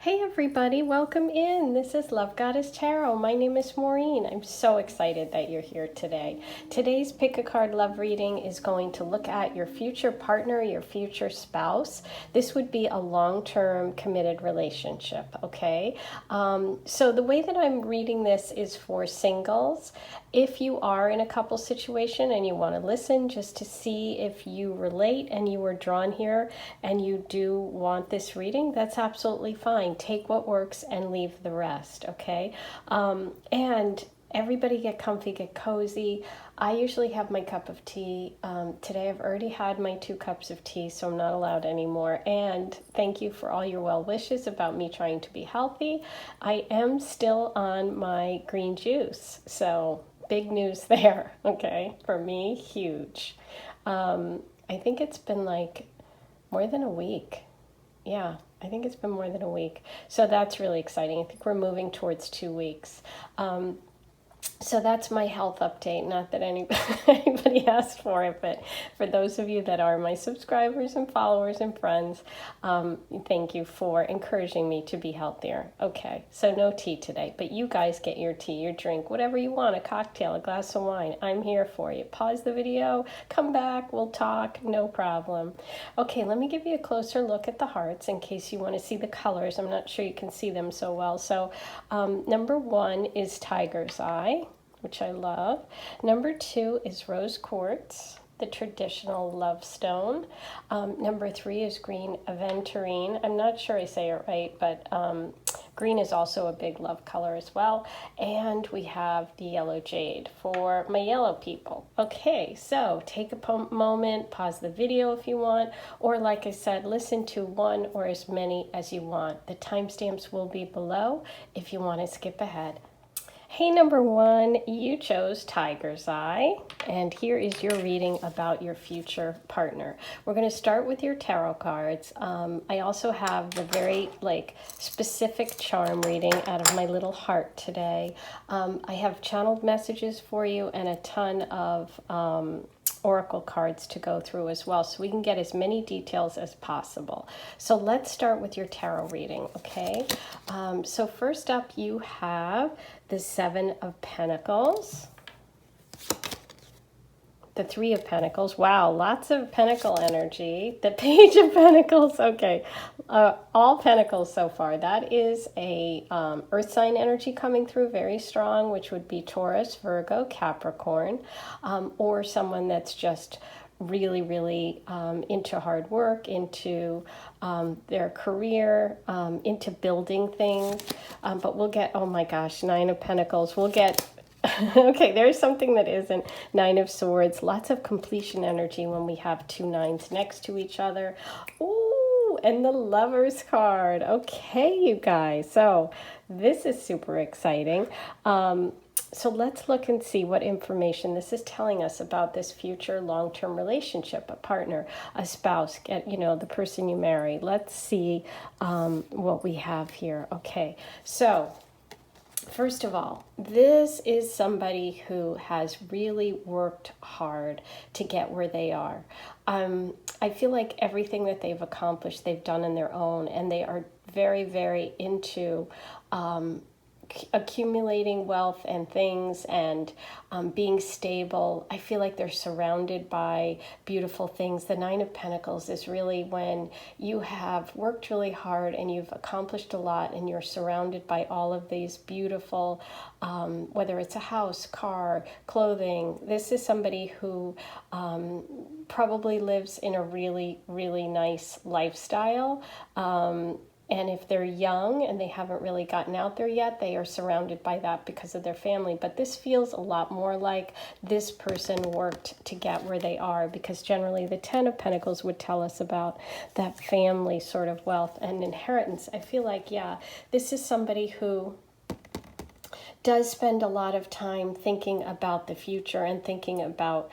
Hey everybody, welcome in. This is Love Goddess Tarot. My name is Maureen. I'm so excited that you're here today. Today's pick a card love reading is going to look at your future partner, your future spouse. This would be a long-term committed relationship, okay? So the way that I'm reading this is for singles. If you are in a couple situation and you want to listen just to see if you relate and you were drawn here and you do want this reading, that's absolutely fine. Take what works and leave the rest, okay? And everybody get comfy, get cozy. I usually have my cup of tea. Today I've already had my 2 cups of tea, so I'm not allowed anymore. And thank you for all your well wishes about me trying to be healthy. I am still on my green juice, so big news there, okay? For me, huge. I think it's been like more than a week. Yeah, I think it's been more than a week. So that's really exciting. I think we're moving towards 2 weeks. So that's my health update. Not that anybody asked for it, but for those of you that are my subscribers and followers and friends, thank you for encouraging me to be healthier. Okay, so no tea today, but you guys get your tea, your drink, whatever you want, a cocktail, a glass of wine. I'm here for you. Pause the video, come back, we'll talk, no problem. Okay, let me give you a closer look at the hearts in case you want to see the colors. I'm not sure you can see them so well. So number 1 is Tiger's Eye, which I love. Number 2 is Rose Quartz, the traditional love stone. Number 3 is Green Aventurine. I'm not sure I say it right, but green is also a big love color as well. And we have the Yellow Jade for my yellow people. Okay, so take a moment, pause the video if you want, or like I said, listen to one or as many as you want. The timestamps will be below if you want to skip ahead. Hey, number 1, you chose Tiger's Eye, and here is your reading about your future partner. We're going to start with your tarot cards. I also have the very specific charm reading out of my little heart today. I have channeled messages for you and a ton of oracle cards to go through as well, so we can get as many details as possible. So let's start with your tarot reading, okay? So first up you have the 7 of Pentacles, the 3 of Pentacles. Wow, lots of Pentacle energy. The Page of Pentacles. Okay, all Pentacles so far. That is a Earth sign energy coming through, very strong, which would be Taurus, Virgo, Capricorn, or someone that's just really, really into hard work, into their career, into building things. But we'll get, oh my gosh, 9 of Pentacles. We'll get okay, there's something that isn't. 9 of Swords, lots of completion energy when we have 2 9s next to each other. Ooh, and the Lovers card. Okay, you guys, so this is super exciting. So let's look and see what information this is telling us about this future long-term relationship, a partner, a spouse, the person you marry. Let's see what we have here. Okay, so first of all, this is somebody who has really worked hard to get where they are. I feel like everything that they've accomplished, they've done on their own, and they are very, very into accumulating wealth and things and being stable. I feel like they're surrounded by beautiful things. The 9 of Pentacles is really when you have worked really hard and you've accomplished a lot and you're surrounded by all of these beautiful, whether it's a house, car, clothing. This is somebody who probably lives in a really, really nice lifestyle. And if they're young and they haven't really gotten out there yet, they are surrounded by that because of their family. But this feels a lot more like this person worked to get where they are, because generally the 10 of Pentacles would tell us about that family sort of wealth and inheritance. I feel like, yeah, this is somebody who does spend a lot of time thinking about the future and thinking about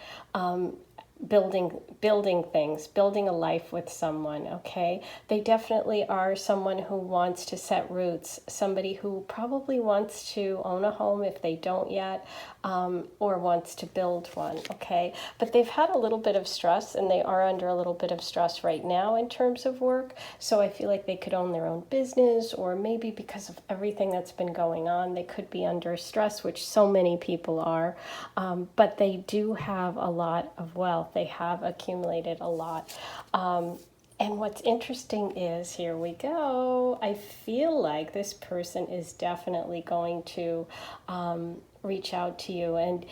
building things, building a life with someone. Okay, they definitely are someone who wants to set roots, somebody who probably wants to own a home if they don't yet, or wants to build one. Okay, but they've had a little bit of stress, and they are under a little bit of stress right now in terms of work. So I feel like they could own their own business, or maybe because of everything that's been going on, they could be under stress, which so many people are. But they do have a lot of wealth. They have accumulated a lot. And what's interesting is, here we go, I feel like this person is definitely going to reach out to you, and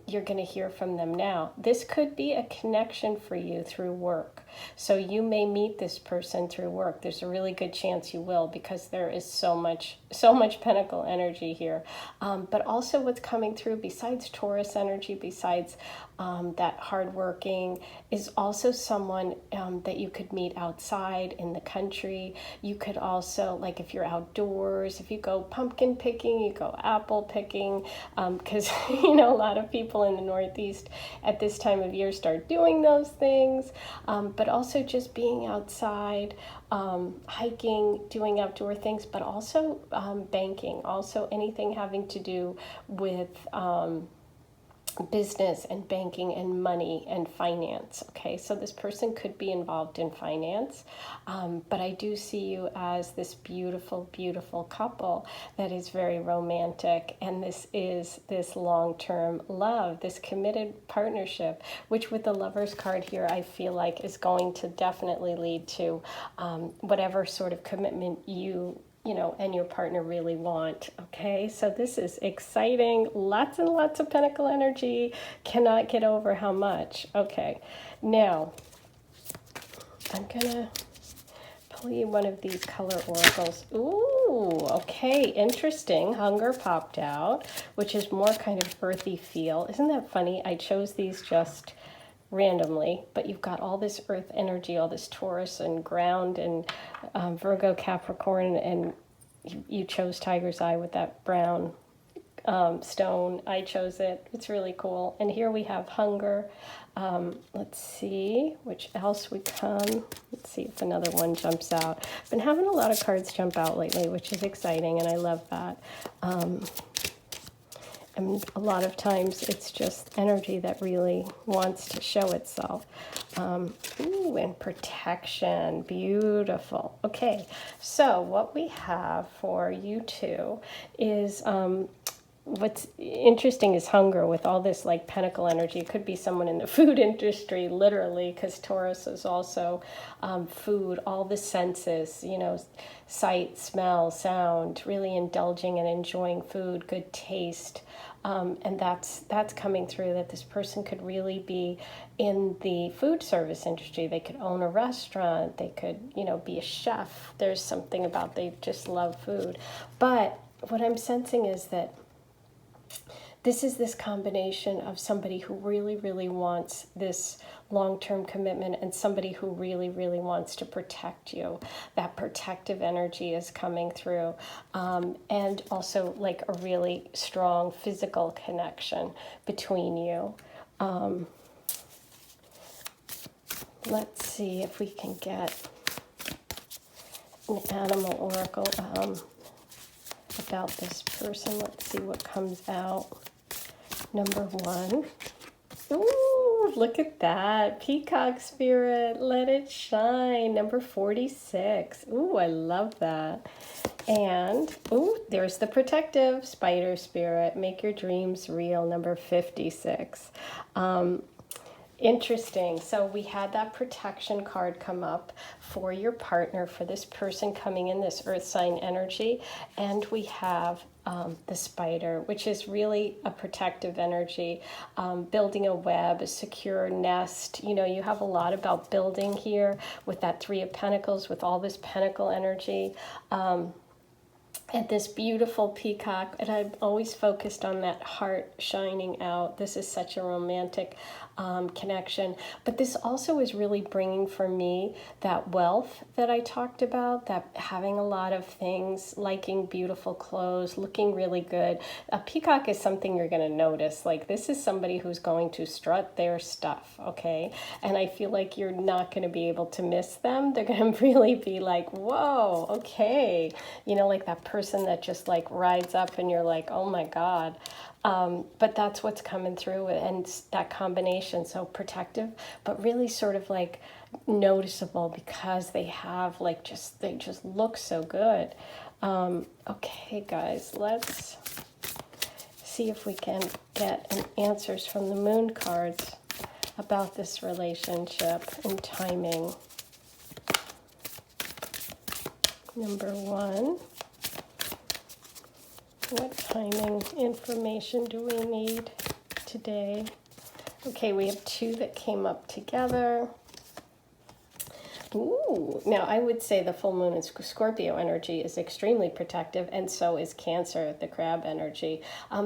you're going to hear from them now. This could be a connection for you through work. So you may meet this person through work. There's a really good chance you will, because there is so much pentacle energy here. But also what's coming through, besides Taurus energy, besides that hardworking, is also someone that you could meet outside in the country. You could also, like if you're outdoors, if you go pumpkin picking, you go apple picking, because you know, a lot of people in the Northeast at this time of year start doing those things. But also just being outside, hiking, doing outdoor things, but also banking, also anything having to do with business and banking and money and finance. Okay, so this person could be involved in finance, but I do see you as this beautiful, beautiful couple that is very romantic, and this is this long-term love, this committed partnership, which with the Lovers card here, I feel like is going to definitely lead to whatever sort of commitment you know, and your partner really want. Okay, so this is exciting. Lots and lots of pentacle energy. Cannot get over how much. Okay, now I'm gonna pull you one of these color oracles. Ooh, okay, interesting. Hunger popped out, which is more kind of earthy feel. Isn't that funny? I chose these just randomly, but you've got all this earth energy, all this Taurus and ground and Virgo, Capricorn, and you chose Tiger's Eye with that brown stone. I chose it. It's really cool. And here we have hunger. Let's see which else would come. Let's see if another one jumps out. I've been having a lot of cards jump out lately, which is exciting, and I love that. And a lot of times it's just energy that really wants to show itself. Ooh, and protection. Beautiful. Okay, so what we have for you two is what's interesting is hunger with all this like pentacle energy. It could be someone in the food industry, literally, because Taurus is also food, all the senses, you know, sight, smell, sound, really indulging and enjoying food, good taste. And that's coming through, that this person could really be in the food service industry. They could own a restaurant. They could, you know, be a chef. There's something about they just love food. But what I'm sensing is that this is this combination of somebody who really, really wants this long-term commitment and somebody who really, really wants to protect you. That protective energy is coming through. And also like a really strong physical connection between you. Let's see if we can get an animal oracle about this person. Let's see what comes out. Number one. Ooh, look at that. Peacock spirit, let it shine. Number 46. Ooh, I love that. And, ooh, there's the protective spider spirit. Make your dreams real. Number 56. Interesting. So we had that protection card come up for your partner, for this person coming in, this earth sign energy. And we have the spider, which is really a protective energy, building a web, a secure nest. You know, you have a lot about building here with that Three of Pentacles, with all this pentacle energy. And this beautiful peacock, and I've always focused on that heart shining out. This is such a romantic connection. But this also is really bringing for me that wealth that I talked about, that having a lot of things, liking beautiful clothes, looking really good. A peacock is something you're going to notice. Like, this is somebody who's going to strut their stuff, okay? And I feel like you're not going to be able to miss them. They're going to really be like, whoa, okay. You know, like that person that just like rides up and you're like, oh my God. But that's what's coming through, and that combination, so protective, but really sort of like noticeable because they have like they just look so good. Okay, guys, let's see if we can get answers from the moon cards about this relationship and timing. Number one. What timing information do we need today? Okay, we have two that came up together. Ooh, now I would say the full moon in Scorpio energy is extremely protective, and so is Cancer, the crab energy.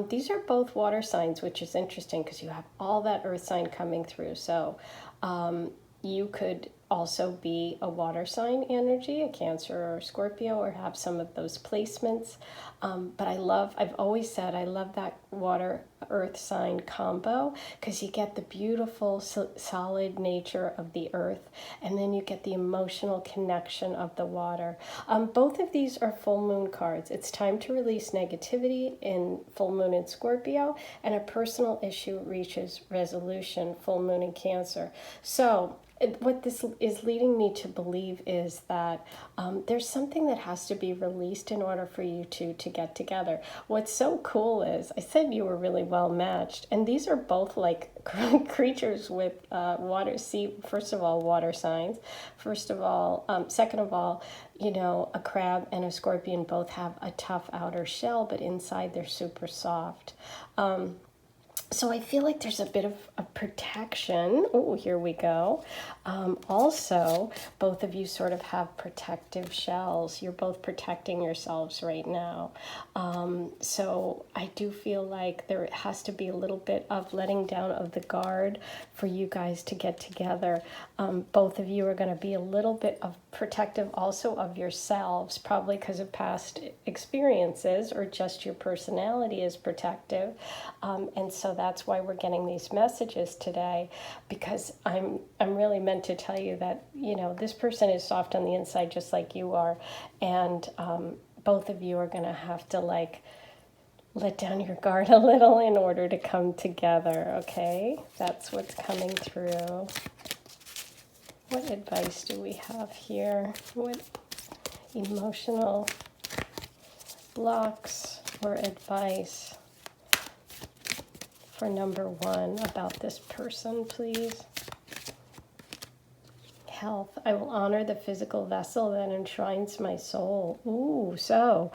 These are both water signs, which is interesting because you have all that earth sign coming through. So you could also be a water sign energy, a Cancer or Scorpio, or have some of those placements. But I've always said I love that water earth sign combo because you get the beautiful solid nature of the earth, and then you get the emotional connection of the water. Both of these are full moon cards. It's time to release negativity in full moon in Scorpio, and a personal issue reaches resolution, full moon in Cancer. So what this is leading me to believe is that there's something that has to be released in order for you two to get together. What's so cool is, I said you were really well matched, and these are both like creatures with water. See, first of all, water signs. Second of all, you know, a crab and a scorpion both have a tough outer shell, but inside they're super soft. So I feel like there's a bit of a protection. Oh, here we go. Also, both of you sort of have protective shells. You're both protecting yourselves right now. So I do feel like there has to be a little bit of letting down of the guard for you guys to get together. Both of you are going to be a little bit of protective also of yourselves, probably because of past experiences, or just your personality is protective. And so that's why we're getting these messages today, because I'm really meant to tell you that, you know, this person is soft on the inside just like you are, and both of you are going to have to like let down your guard a little in order to come together. Okay, that's what's coming through. What advice do we have here? What emotional blocks or advice for number one about this person, please? Health. I will honor the physical vessel that enshrines my soul. Ooh, so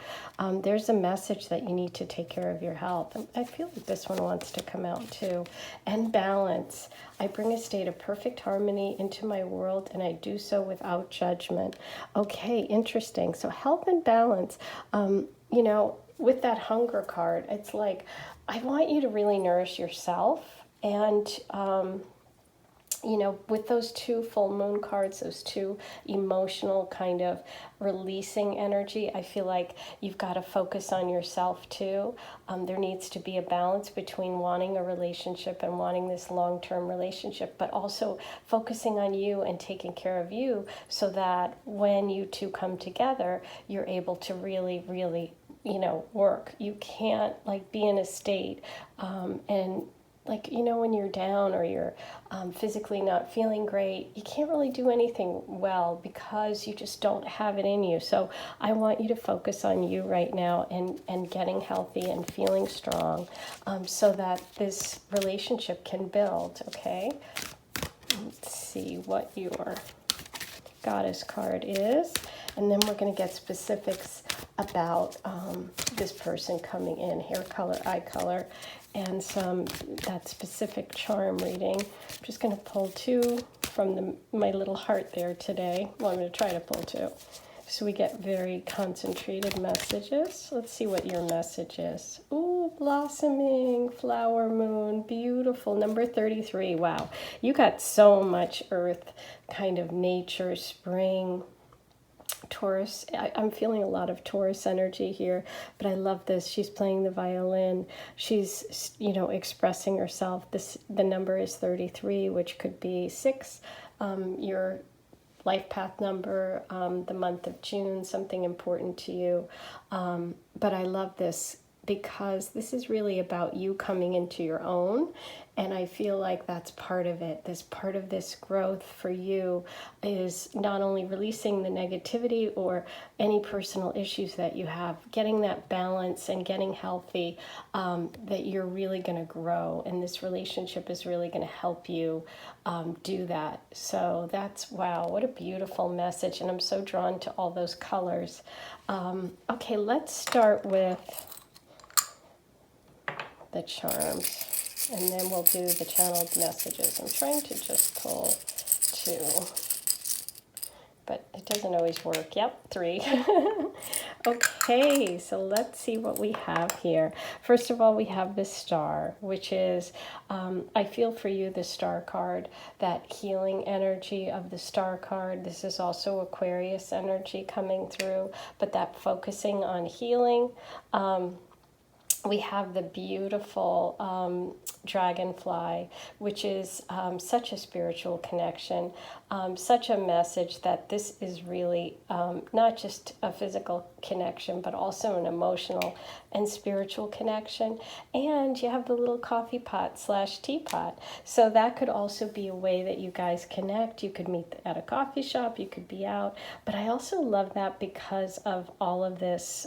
there's a message that you need to take care of your health. I feel like this one wants to come out too. And balance. I bring a state of perfect harmony into my world, and I do so without judgment. Okay, interesting. So health and balance. You know, with that hunger card, it's like, I want you to really nourish yourself. And you know, with those two full moon cards, those two emotional kind of releasing energy, I feel like you've got to focus on yourself too. There needs to be a balance between wanting a relationship and wanting this long-term relationship, but also focusing on you and taking care of you, so that when you two come together, you're able to really, really, you know, work. You can't like be in a state and like, you know, when you're down or you're physically not feeling great, you can't really do anything well because you just don't have it in you. So I want you to focus on you right now and getting healthy and feeling strong, so that this relationship can build, okay? Let's see what your goddess card is, and then we're going to get specifics about this person coming in, hair color, eye color, and that specific charm reading. I'm just going to pull two from my little heart there today. Well, I'm going to try to pull two. So we get very concentrated messages. Let's see what your message is. Ooh, blossoming, flower moon, beautiful. Number 33. Wow, you got so much earth, kind of nature, spring, Taurus. I'm feeling a lot of Taurus energy here, but I love this. She's playing the violin. She's, you know, expressing herself. The number is 33, which could be 6. Your life path number, the month of June, something important to you. But I love this because this is really about you coming into your own. And I feel like that's part of it. This part of this growth for you is not only releasing the negativity or any personal issues that you have, getting that balance and getting healthy, that you're really going to grow. And this relationship is really going to help you do that. So that's, wow, what a beautiful message. And I'm so drawn to all those colors. Okay, let's start with the charms. And then we'll do the channeled messages. I'm trying to just pull 2, but it doesn't always work. Yep, 3. Okay, so let's see what we have here. First of all, we have the star, which is, I feel for you, the star card, that healing energy of the star card. This is also Aquarius energy coming through, but that focusing on healing. We have the beautiful dragonfly, which is such a spiritual connection, such a message that this is really not just a physical connection, but also an emotional and spiritual connection. And you have the little coffee pot / teapot. So that could also be a way that you guys connect. You could meet at a coffee shop, you could be out. But I also love that because of all of this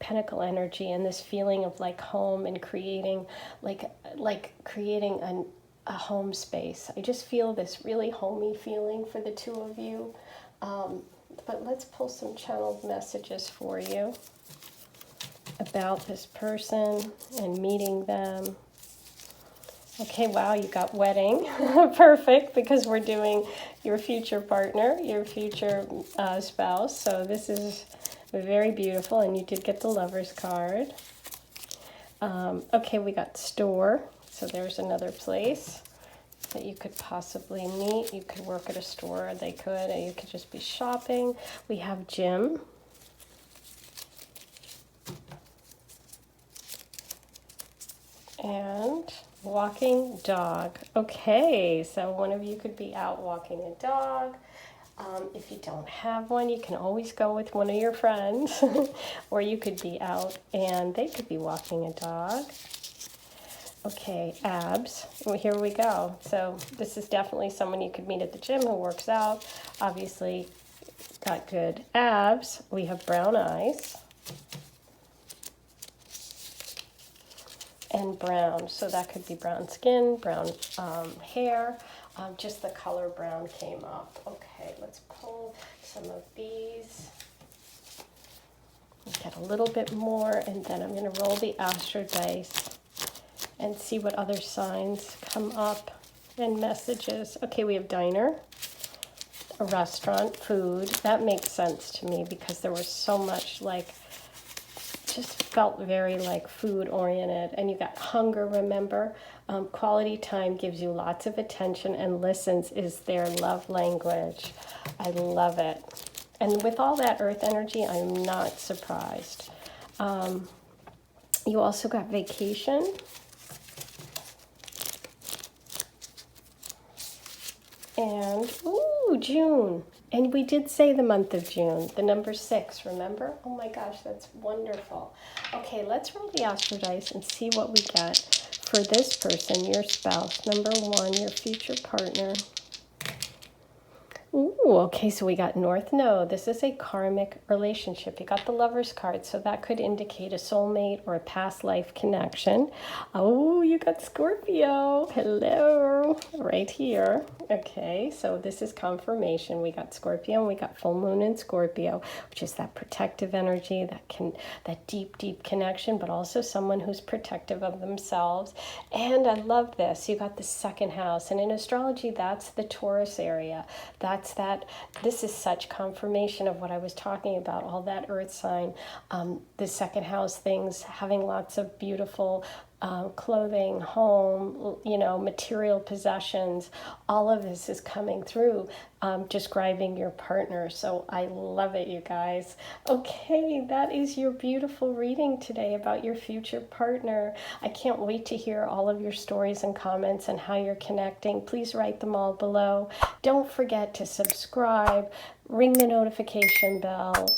pentacle energy and this feeling of like home and creating like creating a home space. I just feel this really homey feeling for the two of you. But let's pull some channeled messages for you about this person and meeting them. Okay, wow, you got wedding. Perfect, because we're doing your future partner, your future spouse. So this is very beautiful, and you did get the Lover's card. Okay, we got store, so there's another place that you could possibly meet. You could work at a store, they could, or you could just be shopping. We have gym. And walking dog. Okay, so one of you could be out walking a dog. If you don't have one, you can always go with one of your friends, or you could be out and they could be walking a dog. Okay, abs. Well, here we go. So this is definitely someone you could meet at the gym who works out. Obviously, got good abs. We have brown eyes. And brown, so that could be brown skin, brown hair, just the color brown came up. Okay, let's pull some of these. Get a little bit more, and then I'm going to roll the astro dice and see what other signs come up and messages. Okay, we have diner, a restaurant, food. That makes sense to me because there was so much like, just felt very like food oriented. And you got hunger, remember? Quality time gives you lots of attention, and listens is their love language. I love it. And with all that earth energy, I'm not surprised. You also got vacation. And, ooh, June. And we did say the month of June, the number 6, remember? Oh my gosh, that's wonderful. Okay, let's roll the astro dice and see what we get for this person, your spouse. Number 1, your future partner. Ooh, okay, so we got North Node. This is a karmic relationship. You got the Lover's card, so that could indicate a soulmate or a past life connection. Oh, you got Scorpio. Hello, right here. Okay, so this is confirmation. We got Scorpio and we got full moon in Scorpio, which is that protective energy, that deep, deep connection, but also someone who's protective of themselves. And I love this. You got the second house, and in astrology, that's the Taurus area. That's this is such confirmation of what I was talking about, all that earth sign, the second house things, having lots of beautiful clothing, home, material possessions. All of this is coming through, describing your partner. So I love it, you guys. Okay, that is your beautiful reading today about your future partner. I can't wait to hear all of your stories and comments and how you're connecting. Please write them all below. Don't forget to subscribe, ring the notification bell,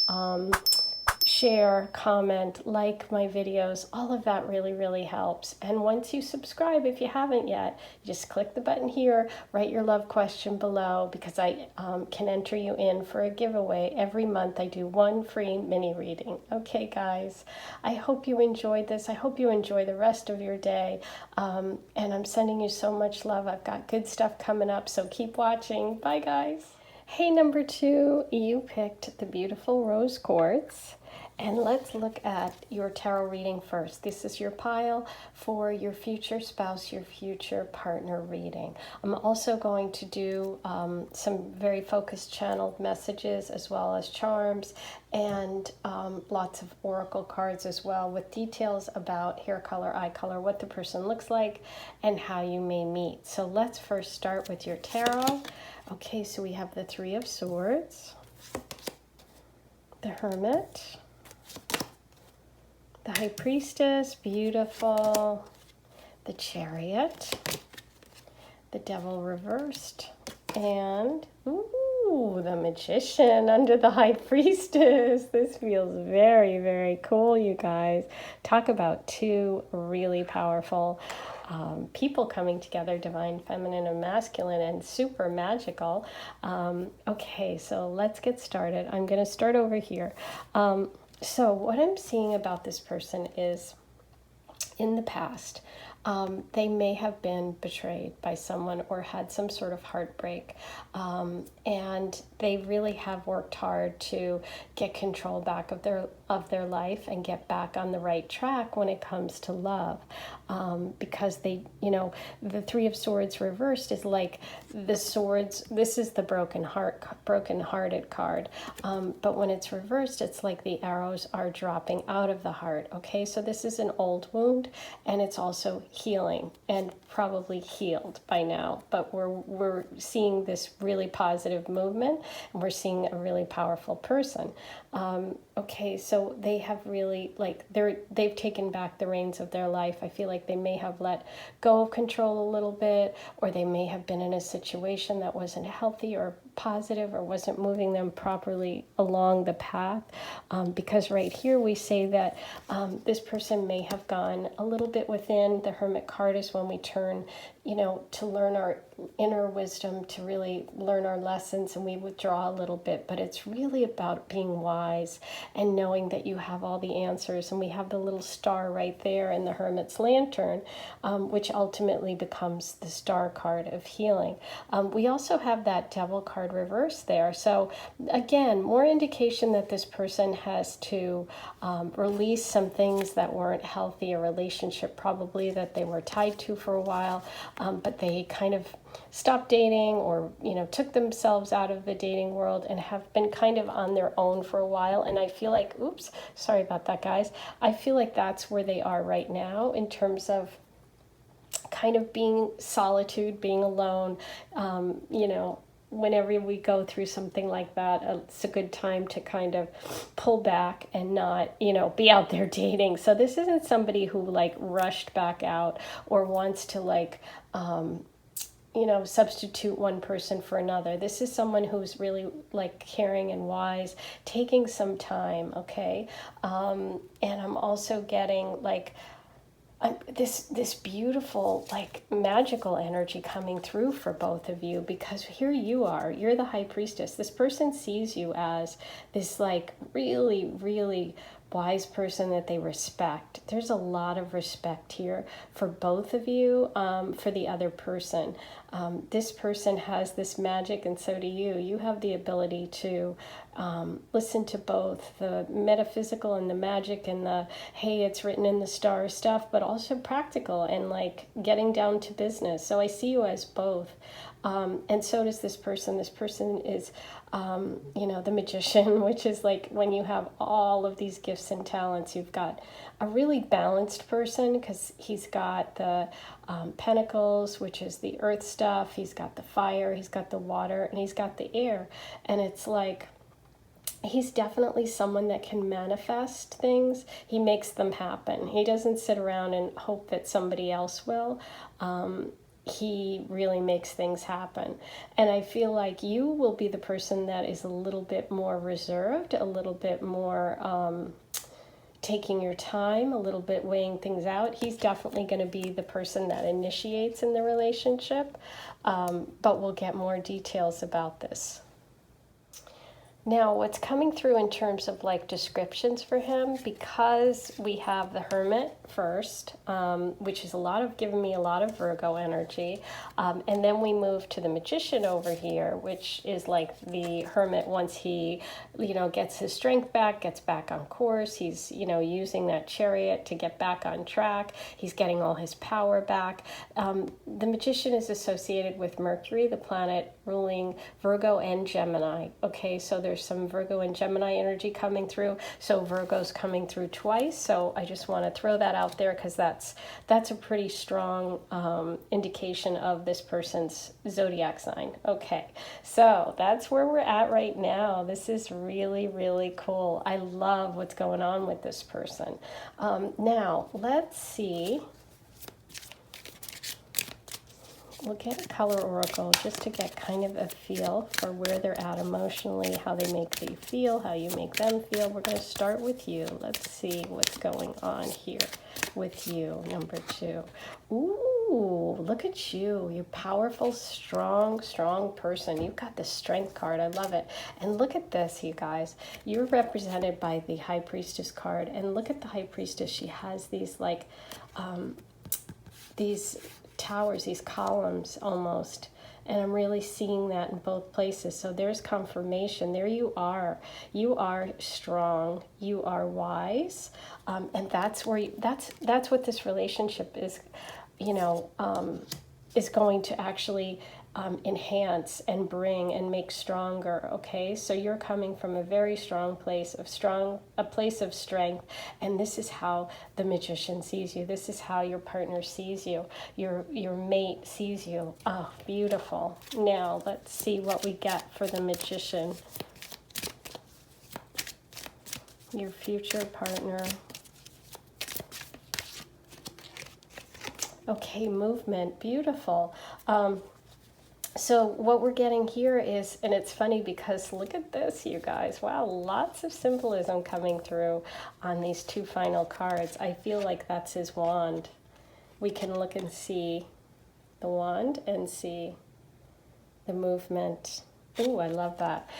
share, comment, like my videos. All of that really, really helps. And once you subscribe, if you haven't yet, just click the button here, write your love question below, because I can enter you in for a giveaway. Every month I do one free mini reading. Okay, guys, I hope you enjoyed this. I hope you enjoy the rest of your day. And I'm sending you so much love. I've got good stuff coming up, so keep watching. Bye, guys. Hey, number 2, you picked the beautiful rose quartz. And let's look at your tarot reading first. This is your pile for your future spouse, your future partner reading. I'm also going to do some very focused channeled messages, as well as charms, and lots of oracle cards as well, with details about hair color, eye color, what the person looks like, and how you may meet. So let's first start with your tarot. Okay, so we have the Three of Swords, the Hermit, the High Priestess, beautiful, the Chariot, the Devil reversed, and ooh, the Magician under the High Priestess. This feels very, very cool, you guys. Talk about two really powerful people coming together, divine feminine and masculine, and super magical. Okay, so let's get started. I'm going to start over here. So what I'm seeing about this person is, in the past, they may have been betrayed by someone or had some sort of heartbreak, and they really have worked hard to get control back of their life and get back on the right track when it comes to love, because they, the Three of Swords reversed is like the swords. This is the broken-hearted card, but when it's reversed, it's like the arrows are dropping out of the heart. Okay, so this is an old wound, and it's also healing, and probably healed by now, but we're seeing this really positive movement, and we're seeing a really powerful person. Okay, so they have really, they've taken back the reins of their life. I feel like they may have let go of control a little bit, or they may have been in a situation that wasn't healthy or positive, or wasn't moving them properly along the path, because right here we say that this person may have gone a little bit within. The Hermit card is when we turn, to learn our inner wisdom, to really learn our lessons, and we withdraw a little bit. But it's really about being wise and knowing that you have all the answers. And we have the little star right there in the Hermit's lantern, which ultimately becomes the star card of healing. We also have that Devil card reversed there. So again, more indication that this person has to release some things that weren't healthy, a relationship probably that they were tied to for a while, but they kind of stopped dating, or took themselves out of the dating world and have been kind of on their own for a while. And I feel like, oops, sorry about that, guys. I feel like that's where they are right now, in terms of kind of being solitude, being alone. Whenever we go through something like that, it's a good time to kind of pull back and not, be out there dating. So this isn't somebody who rushed back out or wants to substitute one person for another. This is someone who's really caring and wise, taking some time. Okay. And I'm also getting this beautiful magical energy coming through for both of you, because here you are, you're the High Priestess. This person sees you as this really, really wise person that they respect. There's a lot of respect here for both of you, for the other person. this person has this magic, and so do you. You have the ability to listen to both the metaphysical and the magic and the, hey, it's written in the stars stuff, but also practical and like getting down to business. So I see you as both. And so does this person. This person is, the magician, which is like when you have all of these gifts and talents, you've got a really balanced person because he's got the pentacles, which is the earth stuff. He's got the fire, he's got the water, and he's got the air. And it's like, he's definitely someone that can manifest things. He makes them happen. He doesn't sit around and hope that somebody else will. He really makes things happen. And I feel like you will be the person that is a little bit more reserved, a little bit more taking your time, a little bit weighing things out. He's definitely going to be the person that initiates in the relationship, but we'll get more details about this. Now, what's coming through in terms of like descriptions for him, because we have the Hermit first, which is giving me a lot of Virgo energy, and then we move to the Magician over here, which is like the Hermit once he, gets his strength back, gets back on course. He's, using that chariot to get back on track. He's getting all his power back. The Magician is associated with Mercury, the planet ruling Virgo and Gemini. Okay, so there's some Virgo and Gemini energy coming through. So Virgo's coming through twice. So I just want to throw that out there because that's a pretty strong indication of this person's zodiac sign. Okay, so that's where we're at right now. This is really, really cool. I love what's going on with this person. Now, let's see. We'll get a color oracle just to get kind of a feel for where they're at emotionally, how they make you feel, how you make them feel. We're going to start with you. Let's see what's going on here with you, number 2. Ooh, look at you. You're powerful, strong person. You've got the Strength card. I love it. And look at this, you guys. You're represented by the High Priestess card. And look at the High Priestess. She has these like, these towers, these columns almost, and I'm really seeing that in both places. So there's confirmation. There you are strong, you are wise, and that's where that's what this relationship is, is going to actually enhance and bring and make stronger. Okay, so you're coming from a very strong place of strength, and this is how the Magician sees you. This is how your partner sees you. Your mate sees you. Oh, beautiful. Now let's see what we get for the Magician. Your future partner. Okay, movement. Beautiful. So what we're getting here is, and it's funny because look at this, you guys. Wow, lots of symbolism coming through on these 2 final cards. I feel like that's his wand. We can look and see the wand and see the movement. Ooh, I love that.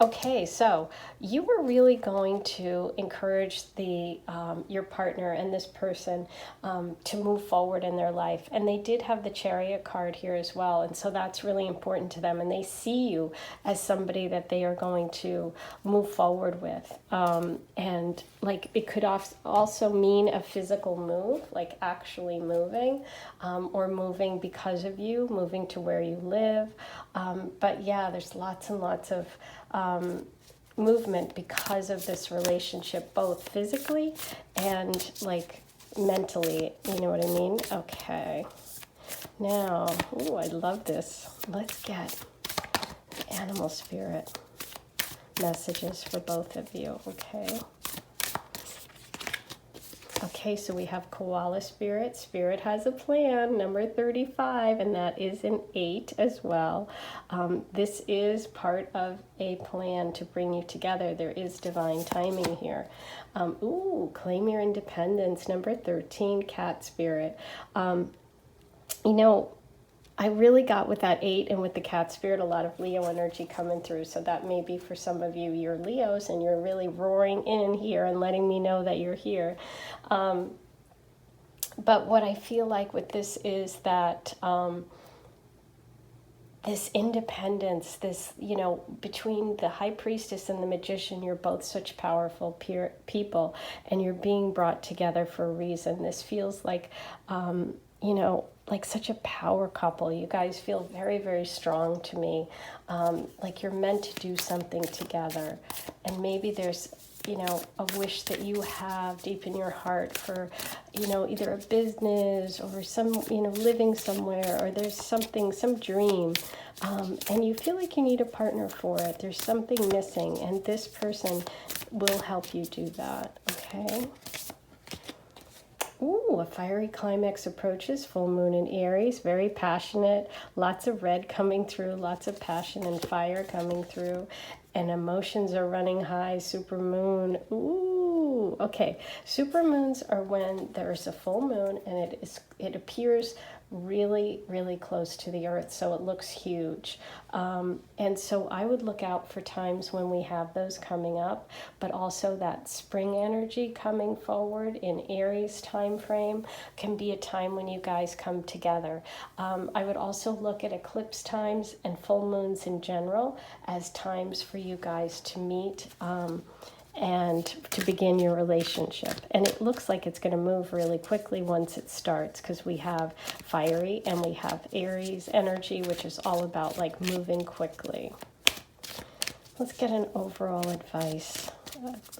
Okay, so you were really going to encourage your partner and this person to move forward in their life. And they did have the Chariot card here as well. And so that's really important to them. And they see you as somebody that they are going to move forward with. And like it could also mean a physical move, like actually moving, or moving because of you, moving to where you live. But yeah, there's lots and lots of movement because of this relationship, both physically and like mentally, you know what I mean? Okay. Now, ooh, I love this. Let's get animal spirit messages for both of you, okay? Okay, so we have koala spirit. Spirit has a plan, number 35, and that is an 8 as well. This is part of a plan to bring you together. There is divine timing here. Ooh, claim your independence, number 13, cat spirit. I really got with that 8 and with the cat spirit a lot of Leo energy coming through. So that may be for some of you, you're Leos and you're really roaring in here and letting me know that you're here. But what I feel like with this is that this independence, this, you know, between the high priestess and the magician, you're both such powerful people, and you're being brought together for a reason. This feels like, you know, like such a power couple. You guys feel very, very strong to me, like you're meant to do something together. And maybe there's, you know, a wish that you have deep in your heart for, you know, either a business or some, you know, living somewhere, or there's something, some dream, and you feel like you need a partner for it. There's something missing, and this person will help you do that, okay? Ooh, a fiery climax approaches, full moon in Aries, very passionate, lots of red coming through, lots of passion and fire coming through, and emotions are running high, super moon. Ooh, okay. Super moons are when there's a full moon and it appears really, really close to the earth, so it looks huge. And so I would look out for times when we have those coming up, but also that spring energy coming forward in Aries time frame can be a time when you guys come together. I would also look at eclipse times and full moons in general as times for you guys to meet, and to begin your relationship. And it looks like it's going to move really quickly once it starts, because we have fiery and we have Aries energy, which is all about like moving quickly. Let's get an overall advice.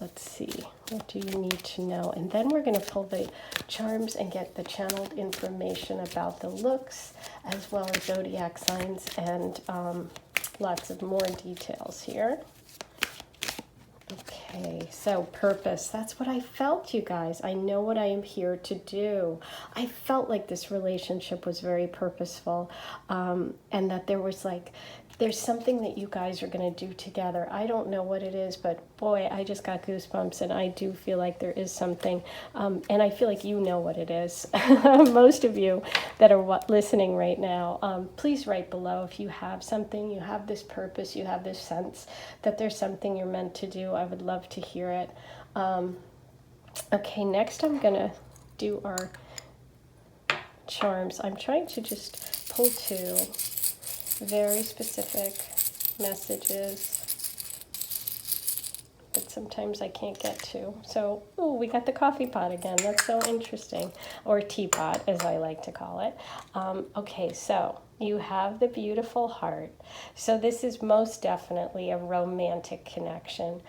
Let's see, what do you need to know? And then we're going to pull the charms and get the channeled information about the looks, as well as zodiac signs, and lots of more details here. Okay, so purpose. That's what I felt, you guys. I know what I am here to do. I felt like this relationship was very purposeful, and that there was like, there's something that you guys are going to do together. I don't know what it is, but boy, I just got goosebumps, and I do feel like there is something, and I feel like you know what it is. Most of you that are listening right now, please write below if you have something, you have this purpose, you have this sense that there's something you're meant to do. I would love to hear it. Okay, next I'm going to do our charms. I'm trying to just pull two very specific messages, but sometimes I can't get to. So, ooh, we got the coffee pot again. That's so interesting, or teapot, as I like to call it. Okay, so you have the beautiful heart. So this is most definitely a romantic connection,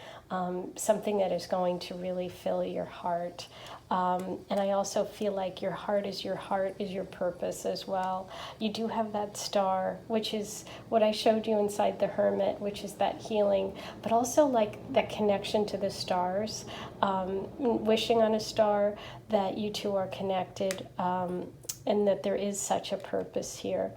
something that is going to really fill your heart. And I also feel like your heart is your purpose as well. You do have that star, which is what I showed you inside the Hermit, which is that healing, but also like that connection to the stars, wishing on a star that you two are connected, and that there is such a purpose here.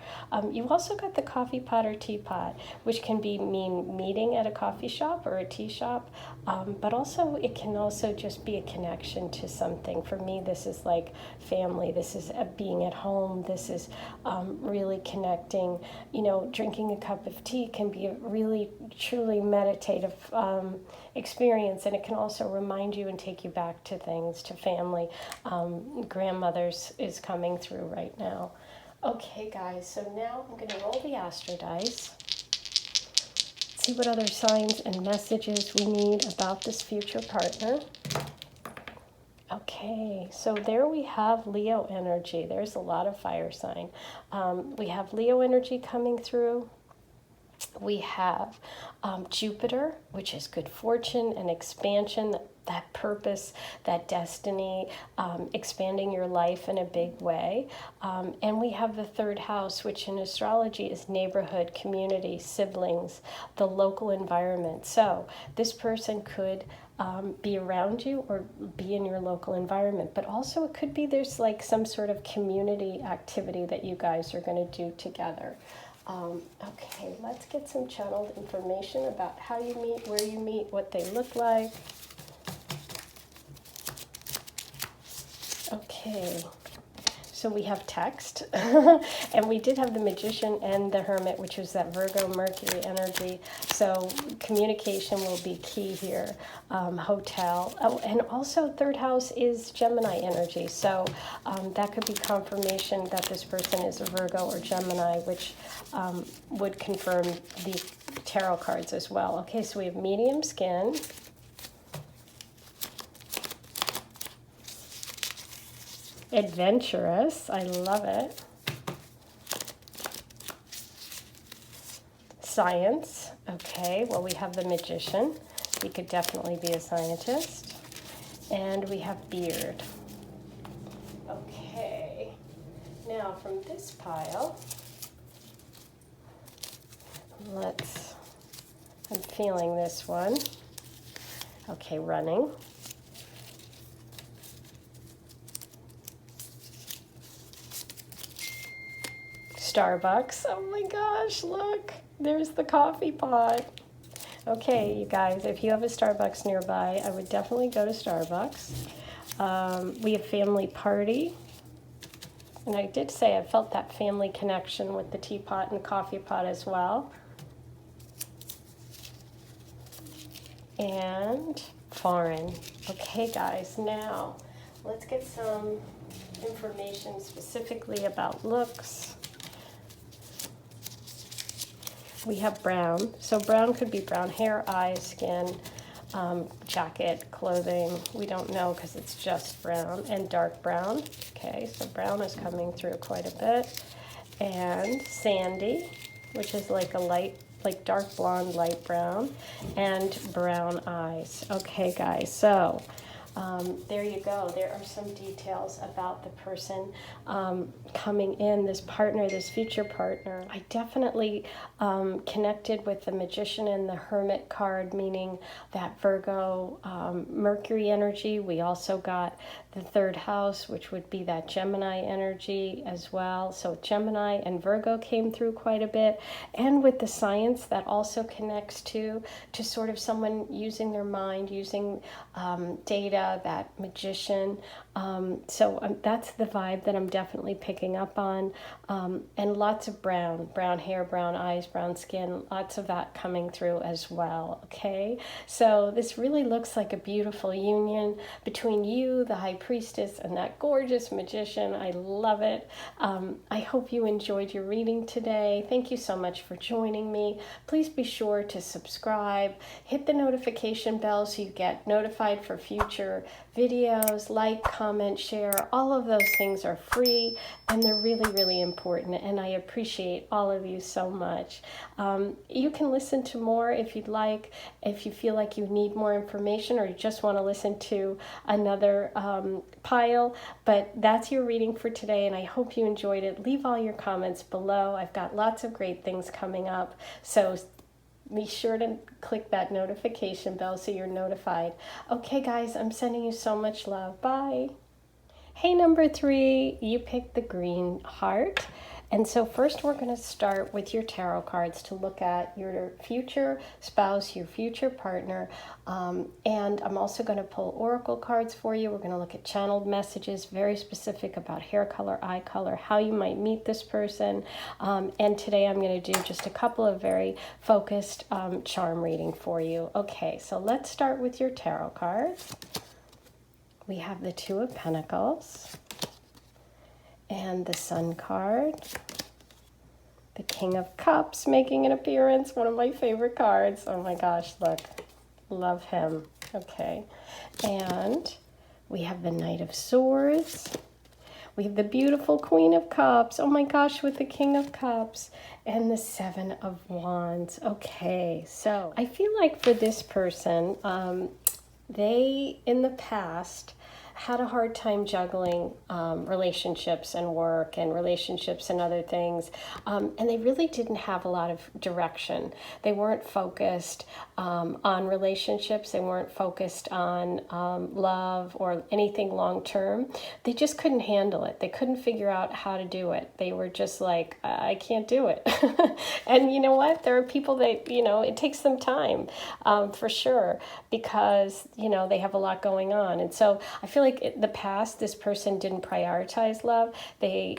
You also got the coffee pot or teapot, which can mean meeting at a coffee shop or a tea shop, but also it can also just be a connection to something. For me, this is like family. This is being at home. This is really connecting. You know, drinking a cup of tea can be a really, truly meditative experience, and it can also remind you and take you back to things, to family. Grandmother's is coming through right now. Okay, guys, so now I'm going to roll the astro dice, see what other signs and messages we need about this future partner. Okay, so there we have Leo energy. There's a lot of fire sign. We have Leo energy coming through. We have Jupiter, which is good fortune and expansion, that purpose, that destiny, expanding your life in a big way. And we have the third house, which in astrology is neighborhood, community, siblings, the local environment. So this person could be around you or be in your local environment, but also it could be there's like some sort of community activity that you guys are going to do together. Okay, let's get some channeled information about how you meet, where you meet, what they look like. Okay, So we have text, and we did have the Magician and the Hermit, which was that Virgo Mercury energy. So communication will be key here. Hotel. Oh, and also third house is Gemini energy. So that could be confirmation that this person is a Virgo or Gemini, which would confirm the tarot cards as well. Okay, so we have medium skin. Adventurous, I love it. Science, okay, well we have the Magician. He could definitely be a scientist. And we have beard. Okay, now from this pile, I'm feeling this one. Okay, running. Starbucks. Oh my gosh, look, there's the coffee pot. Okay, you guys, if you have a Starbucks nearby, I would definitely go to Starbucks. We have family party. And I did say I felt that family connection with the teapot and coffee pot as well. And foreign. Okay, guys, now let's get some information specifically about looks. We have brown. So brown could be brown hair, eyes, skin, jacket, clothing. We don't know because it's just brown. And dark brown. Okay, so brown is coming through quite a bit. And sandy, which is like a light, like dark blonde, light brown. And brown eyes. Okay, guys, so there you go. There are some details about the person coming in, this partner, this future partner. I definitely connected with the Magician and the Hermit card, meaning that Virgo Mercury energy. We also got the third house, which would be that Gemini energy as well. So Gemini and Virgo came through quite a bit. And with the science, that also connects to sort of someone using their mind, using data, that Magician. So that's the vibe that I'm definitely picking up on. And lots of brown hair, brown eyes, brown skin, lots of that coming through as well. Okay, so this really looks like a beautiful union between you, the High Priestess, and that gorgeous Magician. I love it. I hope you enjoyed your reading today. Thank you so much for joining me. Please be sure to subscribe, hit the notification bell so you get notified for future videos, like, comment, share. All of those things are free and they're really, really important, and I appreciate all of you so much. You can listen to more if you'd like, if you feel like you need more information or you just want to listen to another pile, but that's your reading for today, and I hope you enjoyed it. Leave all your comments below. I've got lots of great things coming up, so be sure to click that notification bell so you're notified. Okay, guys, I'm sending you so much love. Bye. Hey, number 3, you picked the green heart. And so first we're going to start with your tarot cards to look at your future spouse, your future partner. And I'm also going to pull oracle cards for you. We're going to look at channeled messages, very specific about hair color, eye color, how you might meet this person. And today I'm going to do just a couple of very focused charm reading for you. Okay, so let's start with your tarot cards. We have the Two of Pentacles. And the Sun card, the King of Cups making an appearance, one of my favorite cards. Oh my gosh, look, love him. Okay, and we have the Knight of Swords. We have the beautiful Queen of Cups. Oh my gosh, with the King of Cups and the Seven of Wands. Okay, so I feel like for this person, they in the past had a hard time juggling relationships and work and relationships and other things. And they really didn't have a lot of direction. They weren't focused on relationships. They weren't focused on love or anything long term. They just couldn't handle it. They couldn't figure out how to do it. They were just like, I can't do it. And you know what? There are people that, it takes them time for sure, because, they have a lot going on. And so I feel like like in the past, this person didn't prioritize love. They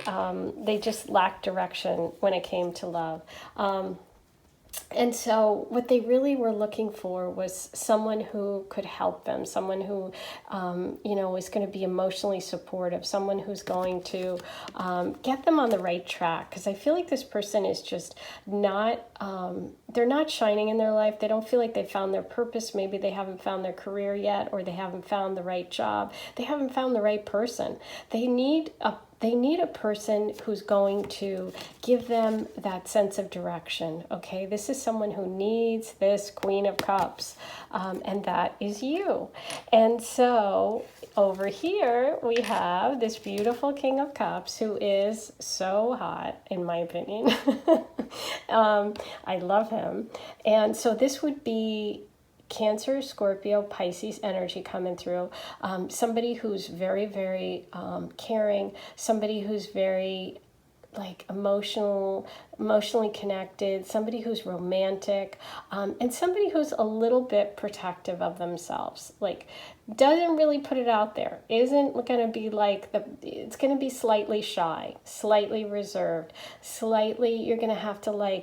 just lacked direction when it came to love. And so what they really were looking for was someone who could help them, someone who, is going to be emotionally supportive, someone who's going to get them on the right track. Because I feel like this person is just not, they're not shining in their life. They don't feel like they found their purpose. Maybe they haven't found their career yet, or they haven't found the right job. They haven't found the right person. They need a person who's going to give them that sense of direction, okay? This is someone who needs this Queen of Cups, and that is you. And so over here, we have this beautiful King of Cups who is so hot, in my opinion. I love him. And so this would be Cancer, Scorpio, Pisces energy coming through. Somebody who's very, very caring. Somebody who's very emotionally connected. Somebody who's romantic, and somebody who's a little bit protective of themselves. Like, doesn't really put it out there. Isn't going to be it's going to be slightly shy, slightly reserved, slightly. You're going to have to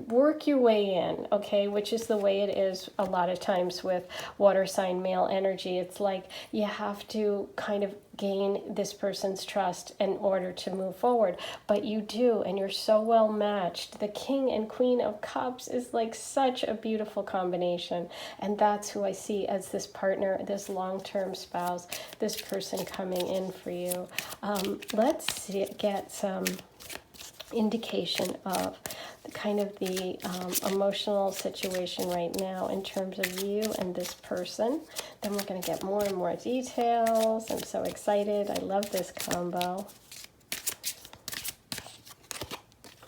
work your way in, okay, which is the way it is a lot of times with water sign male energy. It's like you have to kind of gain this person's trust in order to move forward, but you do, and you're so well matched. The King and Queen of Cups is like such a beautiful combination, and that's who I see as this partner, this long-term spouse, this person coming in for you. Let's get some indication of the emotional situation right now in terms of you and this person. Then we're going to get more and more details. I'm so excited. I love this combo.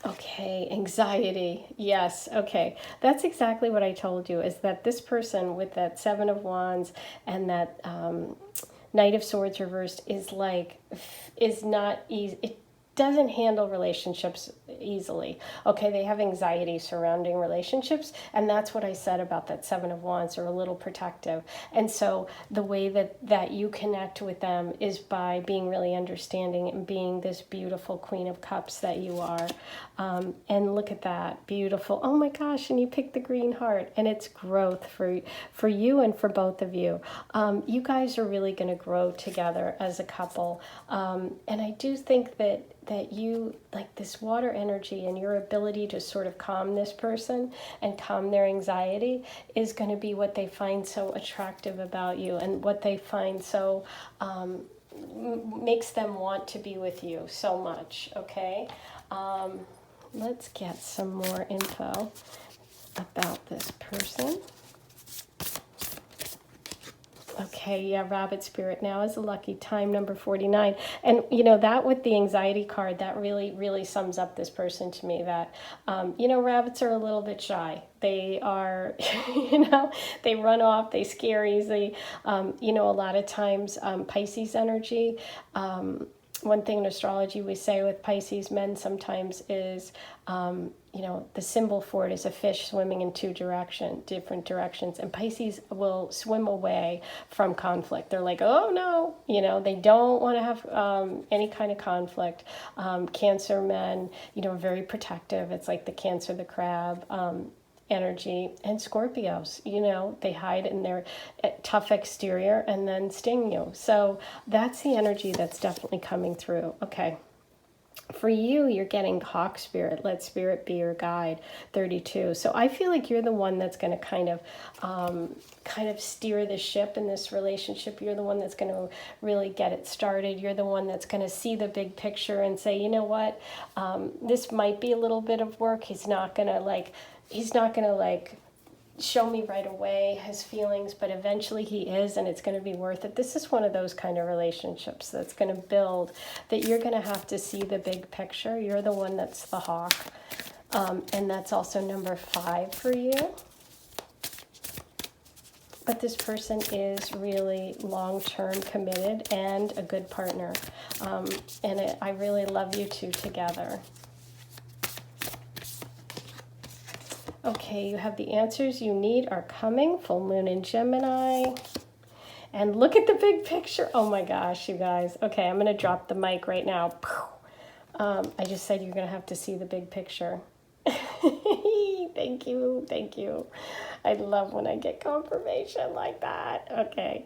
Okay, anxiety. Yes, okay. That's exactly what I told you, is that this person with that Seven of Wands and that Knight of Swords reversed is not easy. It doesn't handle relationships easily. Okay, they have anxiety surrounding relationships, and that's what I said about that Seven of Wands. They're a little protective, and so the way that you connect with them is by being really understanding and being this beautiful Queen of Cups that you are. And look at that, beautiful. Oh my gosh, and you picked the green heart, and it's growth for you and for both of you. You guys are really going to grow together as a couple, and I do think that you, like this water energy and your ability to sort of calm this person and calm their anxiety is going to be what they find so attractive about you, and what they find so makes them want to be with you so much, okay? Let's get some more info about this person. Okay, yeah, Rabbit Spirit now is a lucky time, number 49. And, that with the anxiety card, that really, really sums up this person to me, that, rabbits are a little bit shy. They are, they run off, they scare easily. A lot of times Pisces energy, one thing in astrology we say with Pisces men sometimes is, the symbol for it is a fish swimming in different directions. And Pisces will swim away from conflict. They're like, oh no, they don't want to have any kind of conflict. Cancer men, very protective. It's like the Cancer, the crab, energy. And Scorpios, they hide in their tough exterior and then sting you. So that's the energy that's definitely coming through. Okay. For you, you're getting Hawk Spirit. Let Spirit be your guide, 32. So I feel like you're the one that's going to kind of steer the ship in this relationship. You're the one that's going to really get it started. You're the one that's going to see the big picture and say, you know what, this might be a little bit of work. He's not going to show me right away his feelings, but eventually he is, and it's going to be worth it. This is one of those kind of relationships that's going to build, that you're going to have to see the big picture. You're the one that's the hawk, and that's also number 5 for you. But this person is really long-term committed and a good partner, and I really love you two together. Okay, you have the answers you need are coming. Full moon in Gemini. And look at the big picture. Oh my gosh, you guys. Okay, I'm going to drop the mic right now. I just said you're going to have to see the big picture. Thank you. Thank you. I love when I get confirmation like that. Okay.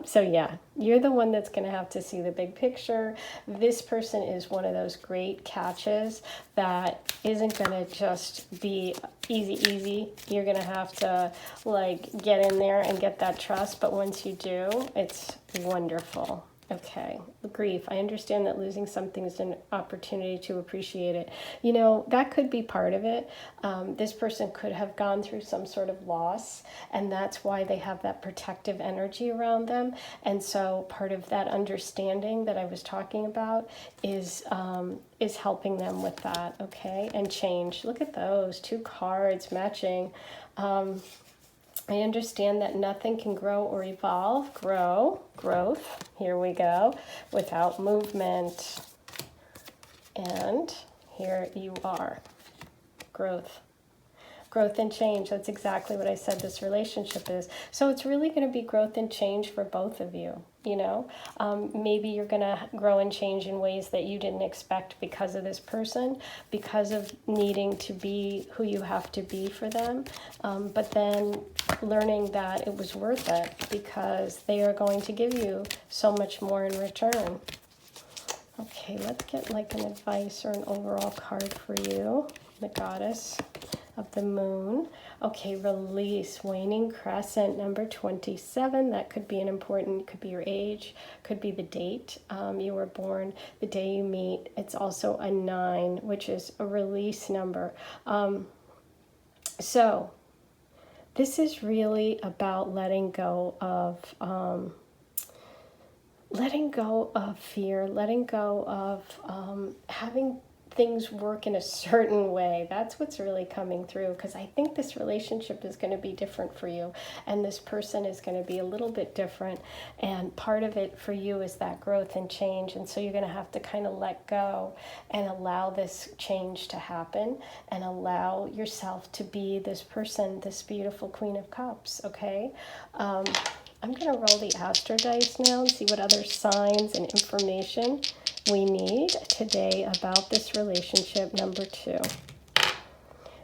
So yeah, you're the one that's going to have to see the big picture. This person is one of those great catches that isn't going to just be easy. You're going to have to like get in there and get that trust. But once you do, it's wonderful. Okay, grief. I understand that losing something is an opportunity to appreciate it. You know, that could be part of it. This person could have gone through some sort of loss, and that's why they have that protective energy around them. And so part of that understanding that I was talking about is helping them with that, okay? And change. Look at those, 2 cards matching. I understand that nothing can grow or evolve, growth, here we go, without movement. And here you are, growth and change. That's exactly what I said this relationship is. So it's really going to be growth and change for both of you, you know. Maybe you're going to grow and change in ways that you didn't expect because of this person, because of needing to be who you have to be for them. But then learning that it was worth it because they are going to give you so much more in return. Okay, let's get like an advice or an overall card for you, the Goddess of the Moon. Okay, release, waning crescent, number 27. That could be an important, could be your age, could be the date you were born, the day you meet. It's also a 9, which is a release number. So this is really about letting go of fear, letting go of having things work in a certain way. That's what's really coming through, because I think this relationship is going to be different for you, and this person is going to be a little bit different, and part of it for you is that growth and change, and so you're going to have to kind of let go and allow this change to happen and allow yourself to be this person, this beautiful Queen of Cups, okay? I'm going to roll the Astro Dice now and see what other signs and information we need today about this relationship, number 2.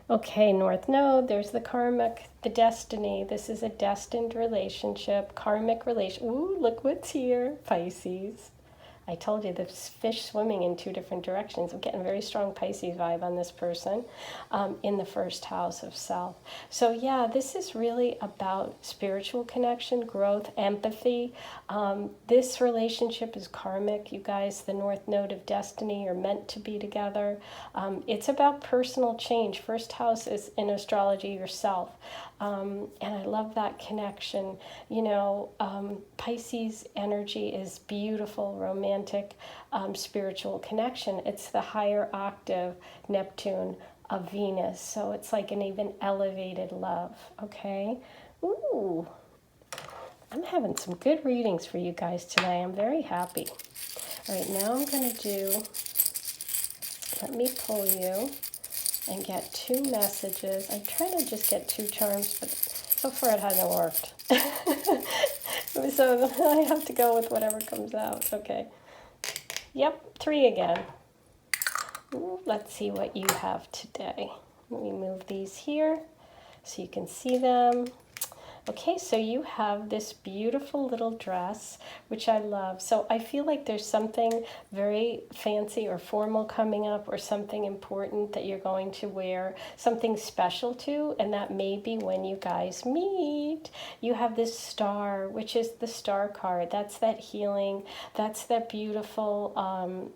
Okay, North Node, there's the karmic, the destiny. This is a destined relationship, karmic relation. Ooh, look what's here, Pisces. I told you this fish swimming in 2 different directions. I'm getting a very strong Pisces vibe on this person in the first house of self. So yeah, this is really about spiritual connection, growth, empathy. This relationship is karmic, you guys. The North Node of destiny, you're meant to be together. It's about personal change. First house is in astrology yourself. And I love that connection. You know, Pisces energy is beautiful, romantic, spiritual connection. It's the higher octave Neptune of Venus. So it's like an even elevated love, okay? Ooh, I'm having some good readings for you guys today. I'm very happy. All right, now I'm going to do, let me pull you and get 2 messages. I try to just get 2 charms, but so far it hasn't worked. So I have to go with whatever comes out. Okay. Yep, 3 again. Ooh, let's see what you have today. Let me move these here so you can see them. Okay, so you have this beautiful little dress, which I love. So I feel like there's something very fancy or formal coming up, or something important that you're going to wear, something special to, and that may be when you guys meet. You have this star, which is the star card. That's that healing. That's that beautiful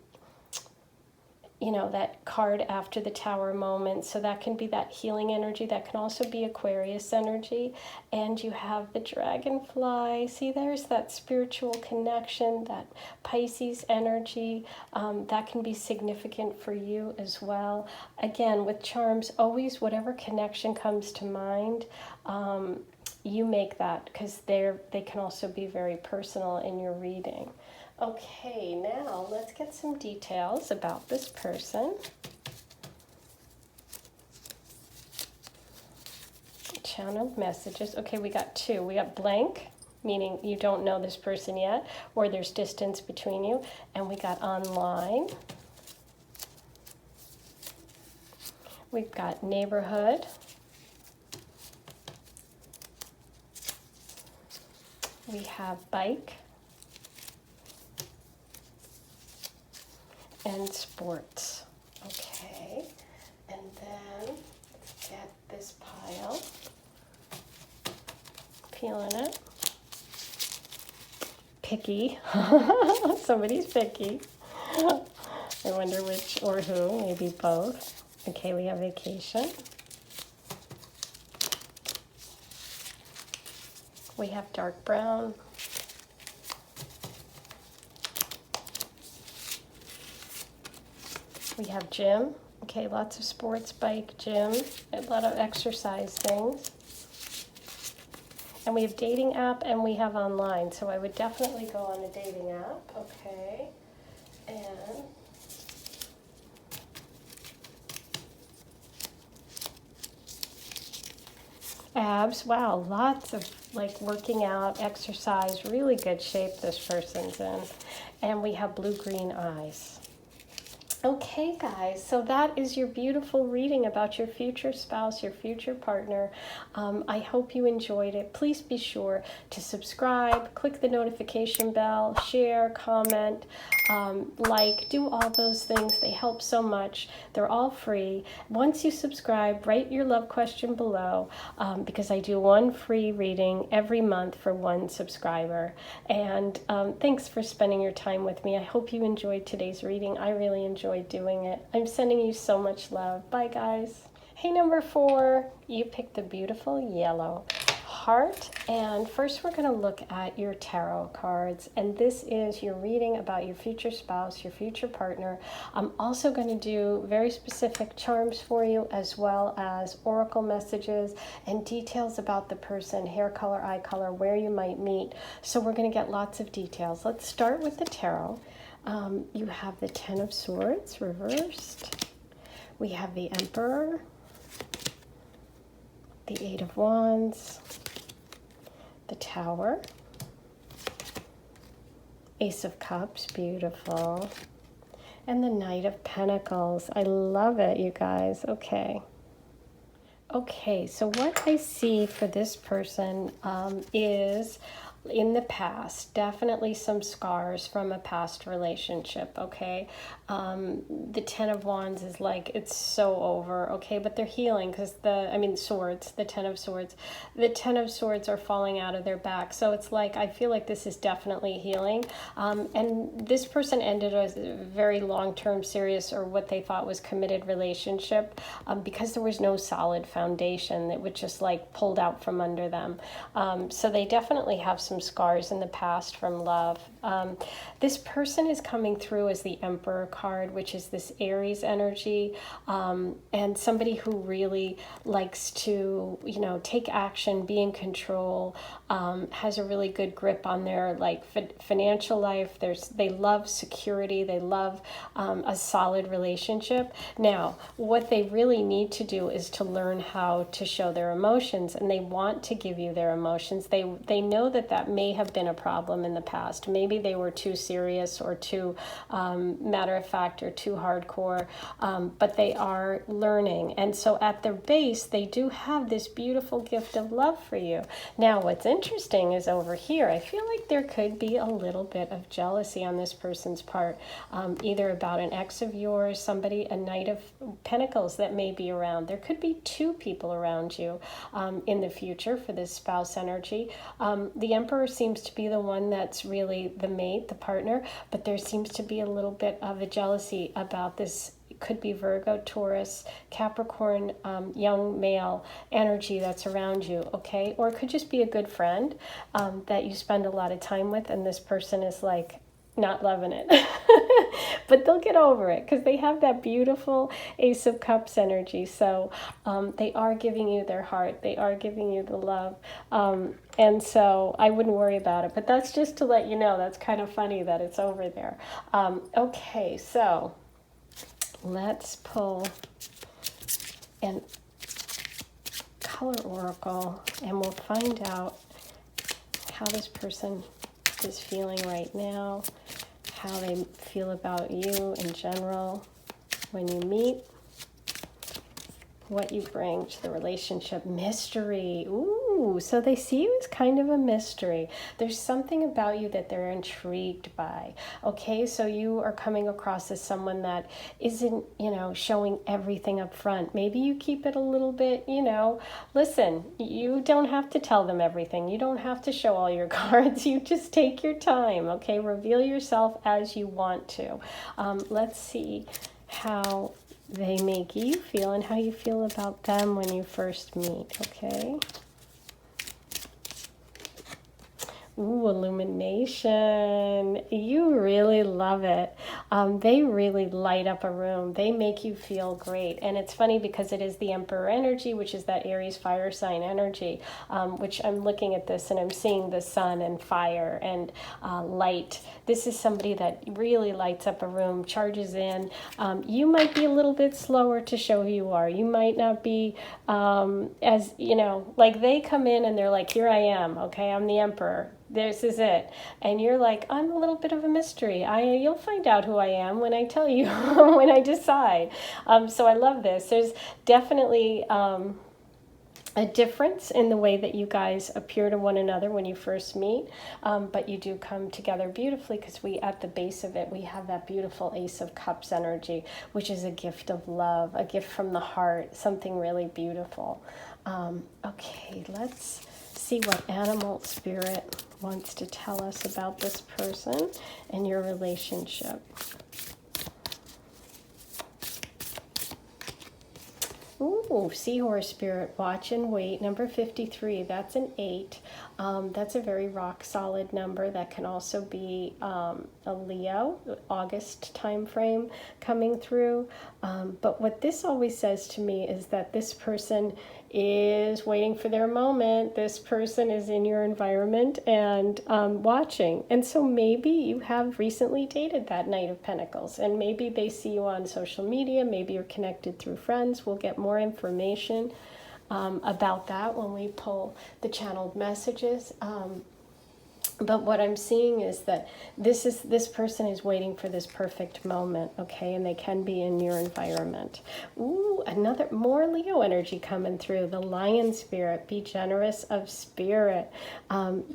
you know, that card after the Tower moment. So that can be that healing energy. That can also be Aquarius energy. And you have the dragonfly. See, there's that spiritual connection, that Pisces energy. That can be significant for you as well. Again, with charms, always whatever connection comes to mind, you make that, because they can also be very personal in your reading. Okay, now let's get some details about this person. Channeled messages. Okay, we got 2. We got blank meaning you don't know this person yet, or there's distance between you. And we got online. We've got neighborhood. We have bike. And sports. Okay, and then let's get this pile. Peeling it. Picky. Somebody's picky. I wonder which or who, maybe both. Okay, we have vacation. We have dark brown. We have gym. Okay, lots of sports, bike, gym, a lot of exercise things. And we have dating app and we have online. So I would definitely go on a dating app. Okay. And abs. Wow, lots of like working out, exercise, really good shape this person's in. And we have blue-green eyes. Okay, guys, so that is your beautiful reading about your future spouse, your future partner. I hope you enjoyed it. Please be sure to subscribe, click the notification bell, share, comment, like, do all those things. They help so much. They're all free. Once you subscribe, write your love question below, because I do one free reading every month for one subscriber. And thanks for spending your time with me. I hope you enjoyed today's reading. I really enjoyed doing it. I'm sending you so much love. Bye, guys. Hey, number 4, you picked the beautiful yellow heart. And first we're going to look at your tarot cards. And this is your reading about your future spouse, your future partner. I'm also going to do very specific charms for you, as well as oracle messages and details about the person, hair color, eye color, where you might meet. So we're going to get lots of details. Let's start with the tarot. You have the Ten of Swords reversed. We have the Emperor, the Eight of Wands, the Tower, Ace of Cups, beautiful, and the Knight of Pentacles. I love it, you guys. Okay. Okay, so what I see for this person is, in the past, definitely some scars from a past relationship, okay? The Ten of Wands is like, it's so over, okay? But they're healing because swords, the Ten of Swords. The Ten of Swords are falling out of their back. So it's like, I feel like this is definitely healing. And this person ended a very long-term, serious, or what they thought was committed relationship because there was no solid foundation that would just like pulled out from under them. So they definitely have some scars in the past from love. This person is coming through as the Emperor card, which is this Aries energy, and somebody who really likes to, take action, be in control, has a really good grip on their financial life. They love security. They love a solid relationship. Now, what they really need to do is to learn how to show their emotions, and they want to give you their emotions. They know that may have been a problem in the past. Maybe they were too serious or too matter of fact or too hardcore, but they are learning. And so at their base, they do have this beautiful gift of love for you. Now, what's interesting is over here, I feel like there could be a little bit of jealousy on this person's part, either about an ex of yours, a Knight of Pentacles that may be around. There could be 2 people around you in the future for this spouse energy. The Emperor seems to be the one that's really the mate, the partner, but there seems to be a little bit of a jealousy about this. It could be Virgo, Taurus, Capricorn, young male energy that's around you, okay? Or it could just be a good friend that you spend a lot of time with, and this person is like not loving it. But they'll get over it because they have that beautiful Ace of Cups energy. So they are giving you their heart. They are giving you the love. And so I wouldn't worry about it. But that's just to let you know. That's kind of funny that it's over there. Okay, so let's pull an color oracle and we'll find out how this person is feeling right now, how they feel about you in general when you meet, what you bring to the relationship. Mystery. Ooh, so they see you as kind of a mystery. There's something about you that they're intrigued by. Okay, so you are coming across as someone that isn't, showing everything up front. Maybe you keep it a little bit, listen, you don't have to tell them everything. You don't have to show all your cards. You just take your time, okay? Reveal yourself as you want to. Let's see how they make you feel and how you feel about them when you first meet, okay? Ooh, illumination. You really love it. They really light up a room. They make you feel great. And it's funny because it is the Emperor energy, which is that Aries fire sign energy, which I'm looking at this and I'm seeing the sun and fire and light. This is somebody that really lights up a room, charges in. You might be a little bit slower to show who you are. You might not be as, like they come in and they're like, here I am, okay, I'm the Emperor. This is it. And you're like, I'm a little bit of a mystery. You'll find out who I am when I tell you, when I decide. So I love this. There's definitely a difference in the way that you guys appear to one another when you first meet, but you do come together beautifully because at the base of it, we have that beautiful Ace of Cups energy, which is a gift of love, a gift from the heart, something really beautiful. Okay, let's see what animal spirit wants to tell us about this person and your relationship. Ooh, seahorse spirit, watch and wait, number 53, that's an 8. That's a very rock solid number. That can also be a Leo, August time frame coming through. But what this always says to me is that this person is waiting for their moment. This person is in your environment and watching. And so maybe you have recently dated that Knight of Pentacles, and maybe they see you on social media. Maybe you're connected through friends. We'll get more information about that when we pull the channeled messages. But what I'm seeing is that this person is waiting for this perfect moment, okay? And they can be in your environment. Ooh, more Leo energy coming through. The lion spirit, be generous of spirit.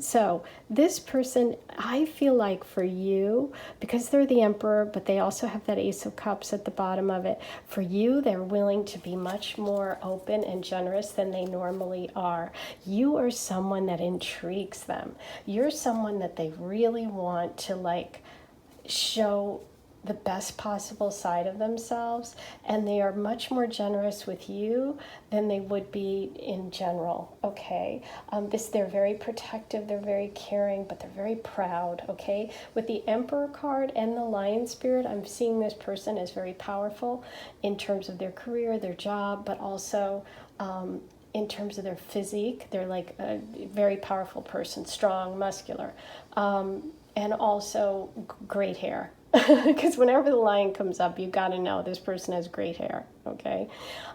So this person, I feel like for you, because they're the Emperor, but they also have that Ace of Cups at the bottom of it. For you, they're willing to be much more open and generous than they normally are. You are someone that intrigues them. You're someone that they really want to show the best possible side of themselves, and they are much more generous with you than they would be in general, okay? They're very protective, they're very caring, but they're very proud, okay? With the Emperor card and the Lion Spirit, I'm seeing this person as very powerful in terms of their career, their job, but also in terms of their physique. They're like a very powerful person, strong, muscular, and also great hair. Because whenever the lion comes up, you got to know this person has great hair, okay?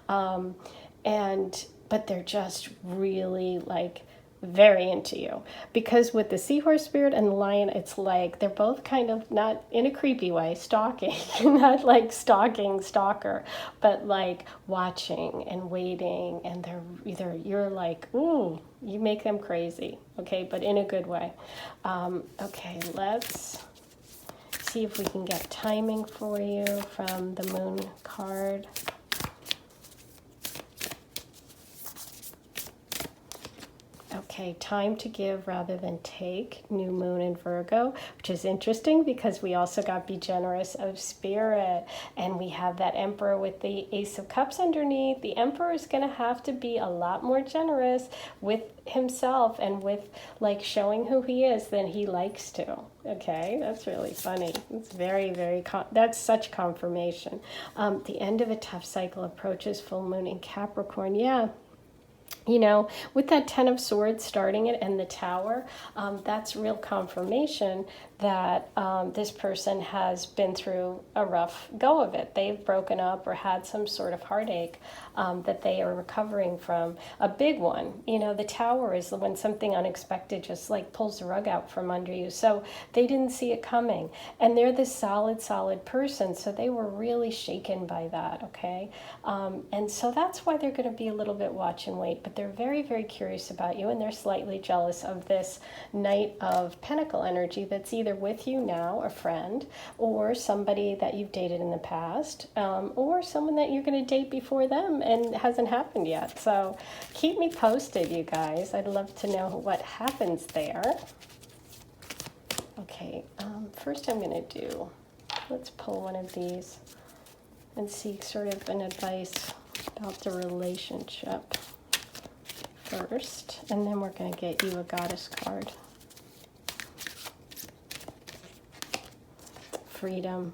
But they're just really very into you, because with the seahorse spirit and the lion, it's like they're both kind of, not in a creepy way, stalking, not like stalker, but watching and waiting, and you're like, ooh, you make them crazy, okay, but in a good way. Okay, let's see if we can get timing for you from the moon card. Okay, time to give rather than take, new moon in Virgo, which is interesting because we also got be generous of spirit, and we have that Emperor with the Ace of Cups underneath. The Emperor is going to have to be a lot more generous with himself and with showing who he is than he likes to. Okay, that's really funny. It's very, very, that's such confirmation. The end of a tough cycle approaches, full moon in Capricorn. Yeah. You know, with that Ten of Swords starting it and the Tower, that's real confirmation that this person has been through a rough go of it. They've broken up or had some sort of heartache that they are recovering from. A big one. You know, the Tower is when something unexpected just like pulls the rug out from under you. So they didn't see it coming. And they're this solid, solid person. So they were really shaken by that, okay? And so that's why they're going to be a little bit watch and wait. But they're very, very curious about you, and they're slightly jealous of this Knight of Pentacle energy that's either with you now, a friend, or somebody that you've dated in the past, or someone that you're going to date before them and it hasn't happened yet. So keep me posted, you guys. I'd love to know what happens there. Okay, first I'm going to do, let's pull one of these and seek sort of an advice about the relationship first, and then we're going to get you a Goddess card. Freedom.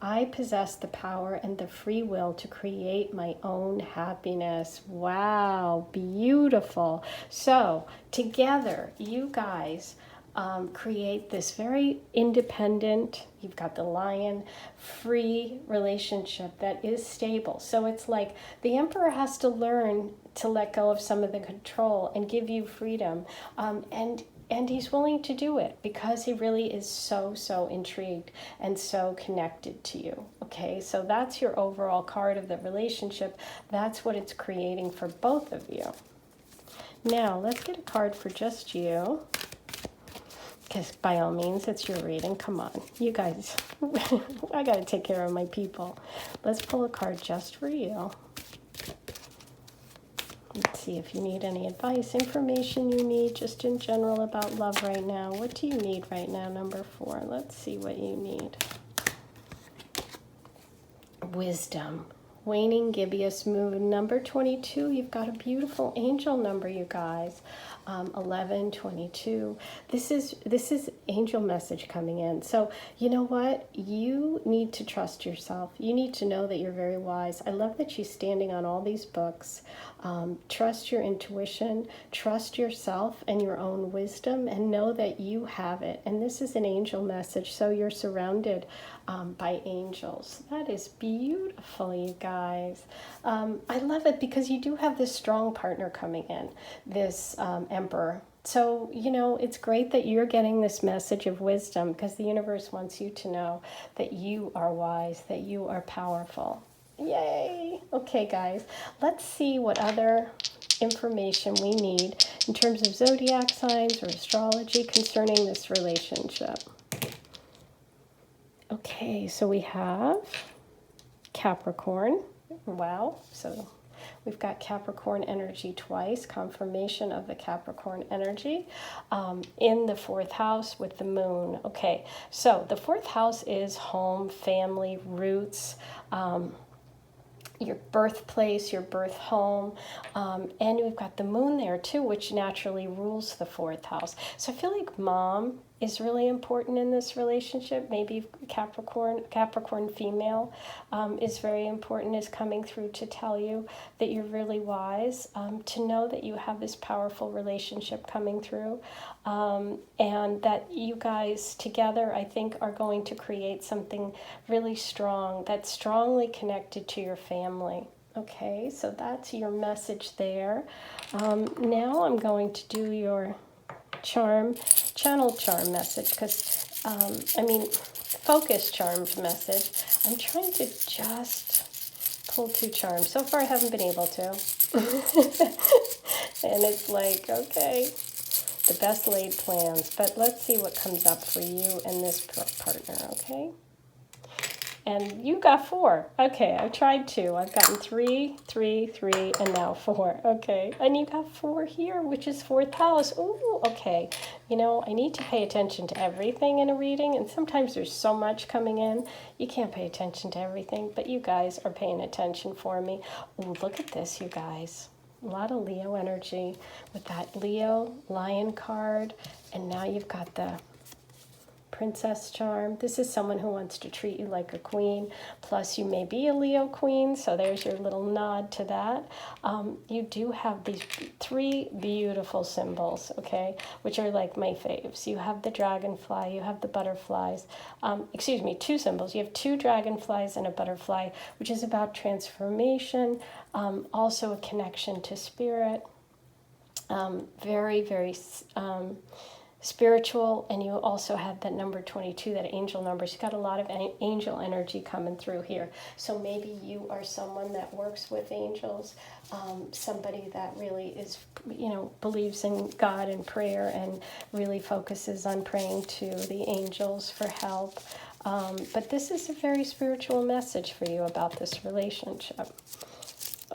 I possess the power and the free will to create my own happiness. Wow, beautiful. So together, you guys create this very independent, you've got the Lion, free relationship that is stable. So it's like the Emperor has to learn to let go of some of the control and give you freedom. And he's willing to do it because he really is so intrigued and so connected to you. Okay, so that's your overall card of the relationship. That's what it's creating for both of you. Now, let's get a card for just you. Because by all means, it's your reading. Come on, you guys. I got to take care of my people. Let's pull a card just for you. Let's see if you need any advice, information you need just in general about love right now. What do you need right now, number 4? Let's see what you need. Wisdom. Waning gibbous moon. Number 22. You've got a beautiful angel number, you guys. 11, 22. This is angel message coming in. So you know what? You need to trust yourself. You need to know that you're very wise. I love that she's standing on all these books. Trust your intuition, trust yourself and your own wisdom, and know that you have it. And this is an angel message, so you're surrounded by angels. That is beautiful, you guys. I love it because you do have this strong partner coming in, this Emperor. So, you know, it's great that you're getting this message of wisdom because the universe wants you to know that you are wise, that you are powerful. Yay! Okay, guys, let's see what other information we need in terms of zodiac signs or astrology concerning this relationship. Okay, so we have Capricorn. Wow, so we've got Capricorn energy twice, confirmation of the Capricorn energy in the 4th house with the moon. Okay, so the 4th house is home, family, roots, your birthplace, your birth home, and we've got the moon there too, which naturally rules the 4th house. So I feel like mom is really important in this relationship. Maybe Capricorn female is very important, is coming through to tell you that you're really wise, to know that you have this powerful relationship coming through, and that you guys together, I think, are going to create something really strong that's strongly connected to your family. Okay, so that's your message there. Now I'm going to do your channel charm message, because focus charmed message. I'm trying to just pull 2 charms. So far I haven't been able to. And it's like, okay, the best laid plans. But let's see what comes up for you and this partner, okay? And you got 4. Okay, I've tried 2. I've gotten 3, 3, 3, and now 4. Okay, and you got 4 here, which is 4th house. Ooh, okay. You know, I need to pay attention to everything in a reading, and sometimes there's so much coming in, you can't pay attention to everything, but you guys are paying attention for me. Ooh, look at this, you guys. A lot of Leo energy with that Leo Lion card, and now you've got the princess charm. This is someone who wants to treat you like a queen. Plus, you may be a Leo queen, so there's your little nod to that. You do have these 3 beautiful symbols, okay, which are like my faves. You have the dragonfly, you have the butterflies. Excuse me, 2 symbols. You have 2 dragonflies and a butterfly, which is about transformation, also a connection to spirit. Very, very spiritual, and you also have that number 22, that angel number. So you've got a lot of angel energy coming through here. So maybe you are someone that works with angels, somebody that really is, believes in God and prayer and really focuses on praying to the angels for help. But this is a very spiritual message for you about this relationship.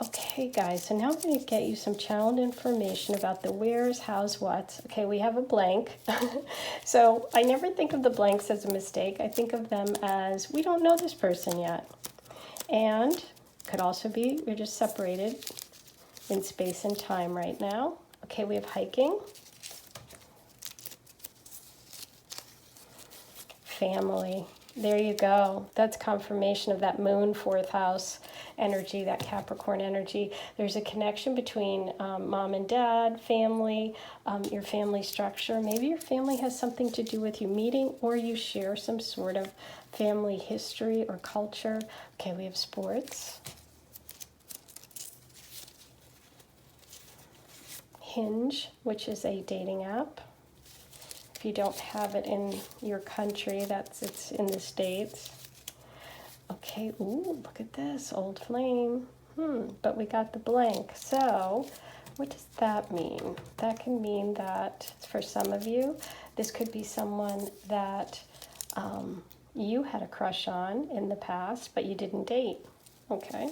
Okay, guys, so now I'm going to get you some channeled information about the where's, how's, what's. Okay, we have a blank. So I never think of the blanks as a mistake. I think of them as we don't know this person yet. And could also be you're just separated in space and time right now. Okay, we have hiking. Family. There you go. That's confirmation of that moon 4th house energy, that Capricorn energy. There's a connection between mom and dad, family, your family structure. Maybe your family has something to do with you meeting, or you share some sort of family history or culture. Okay, we have sports. Hinge, which is a dating app. If you don't have it in your country, it's in the States. Okay, ooh, look at this, old flame. But we got the blank. So what does that mean? That can mean that for some of you, this could be someone that you had a crush on in the past, but you didn't date. Okay.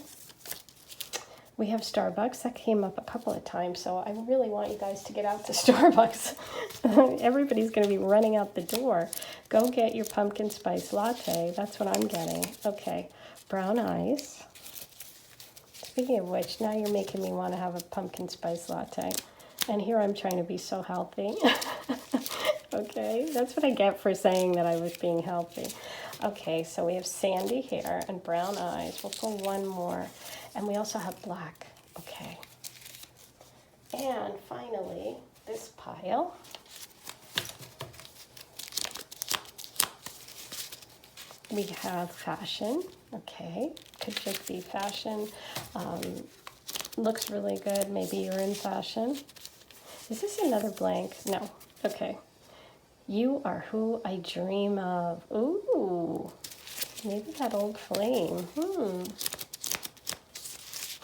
We have Starbucks. That came up a couple of times, so I really want you guys to get out to Starbucks. Everybody's going to be running out the door. Go get your pumpkin spice latte. That's what I'm getting. Okay, brown eyes. Speaking of which, now you're making me want to have a pumpkin spice latte. And here I'm trying to be so healthy. Okay, that's what I get for saying that I was being healthy. Okay, so we have sandy hair and brown eyes. We'll pull one more. And we also have black. Okay. And finally, this pile. We have fashion. Okay, could just be fashion. Looks really good. Maybe you're in fashion. Is this another blank? No. Okay. You are who I dream of. Ooh, maybe that old flame.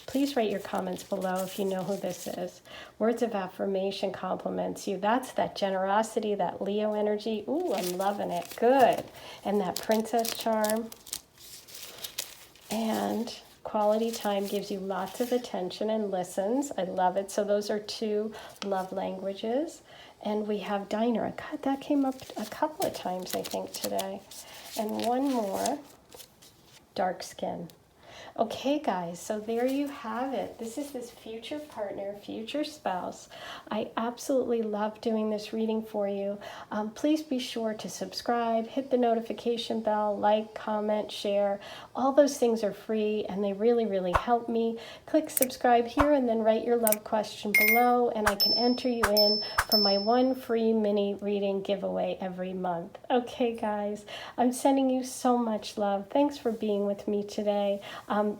Please write your comments below if you know who this is. Words of affirmation compliments you. That's that generosity, that Leo energy. Ooh, I'm loving it. Good. And that princess charm. And quality time gives you lots of attention and listens. I love it. So those are 2 love languages. And we have diner. That came up a couple of times, I think, today. And one more, dark skin. Okay, guys, so there you have it. This is this future partner, future spouse. I absolutely love doing this reading for you. Please be sure to subscribe, hit the notification bell, like, comment, share. All those things are free, and they really, really help me. Click subscribe here and then write your love question below, and I can enter you in for my 1 free mini reading giveaway every month. Okay, guys, I'm sending you so much love. Thanks for being with me today.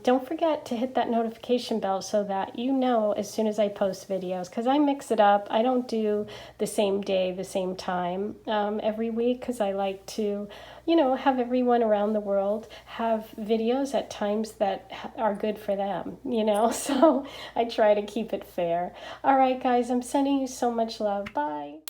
Don't forget to hit that notification bell so that you know as soon as I post videos, because I mix it up. I don't do the same day, the same time every week, because I like to, have everyone around the world have videos at times that are good for them, so I try to keep it fair. All right, guys, I'm sending you so much love. Bye.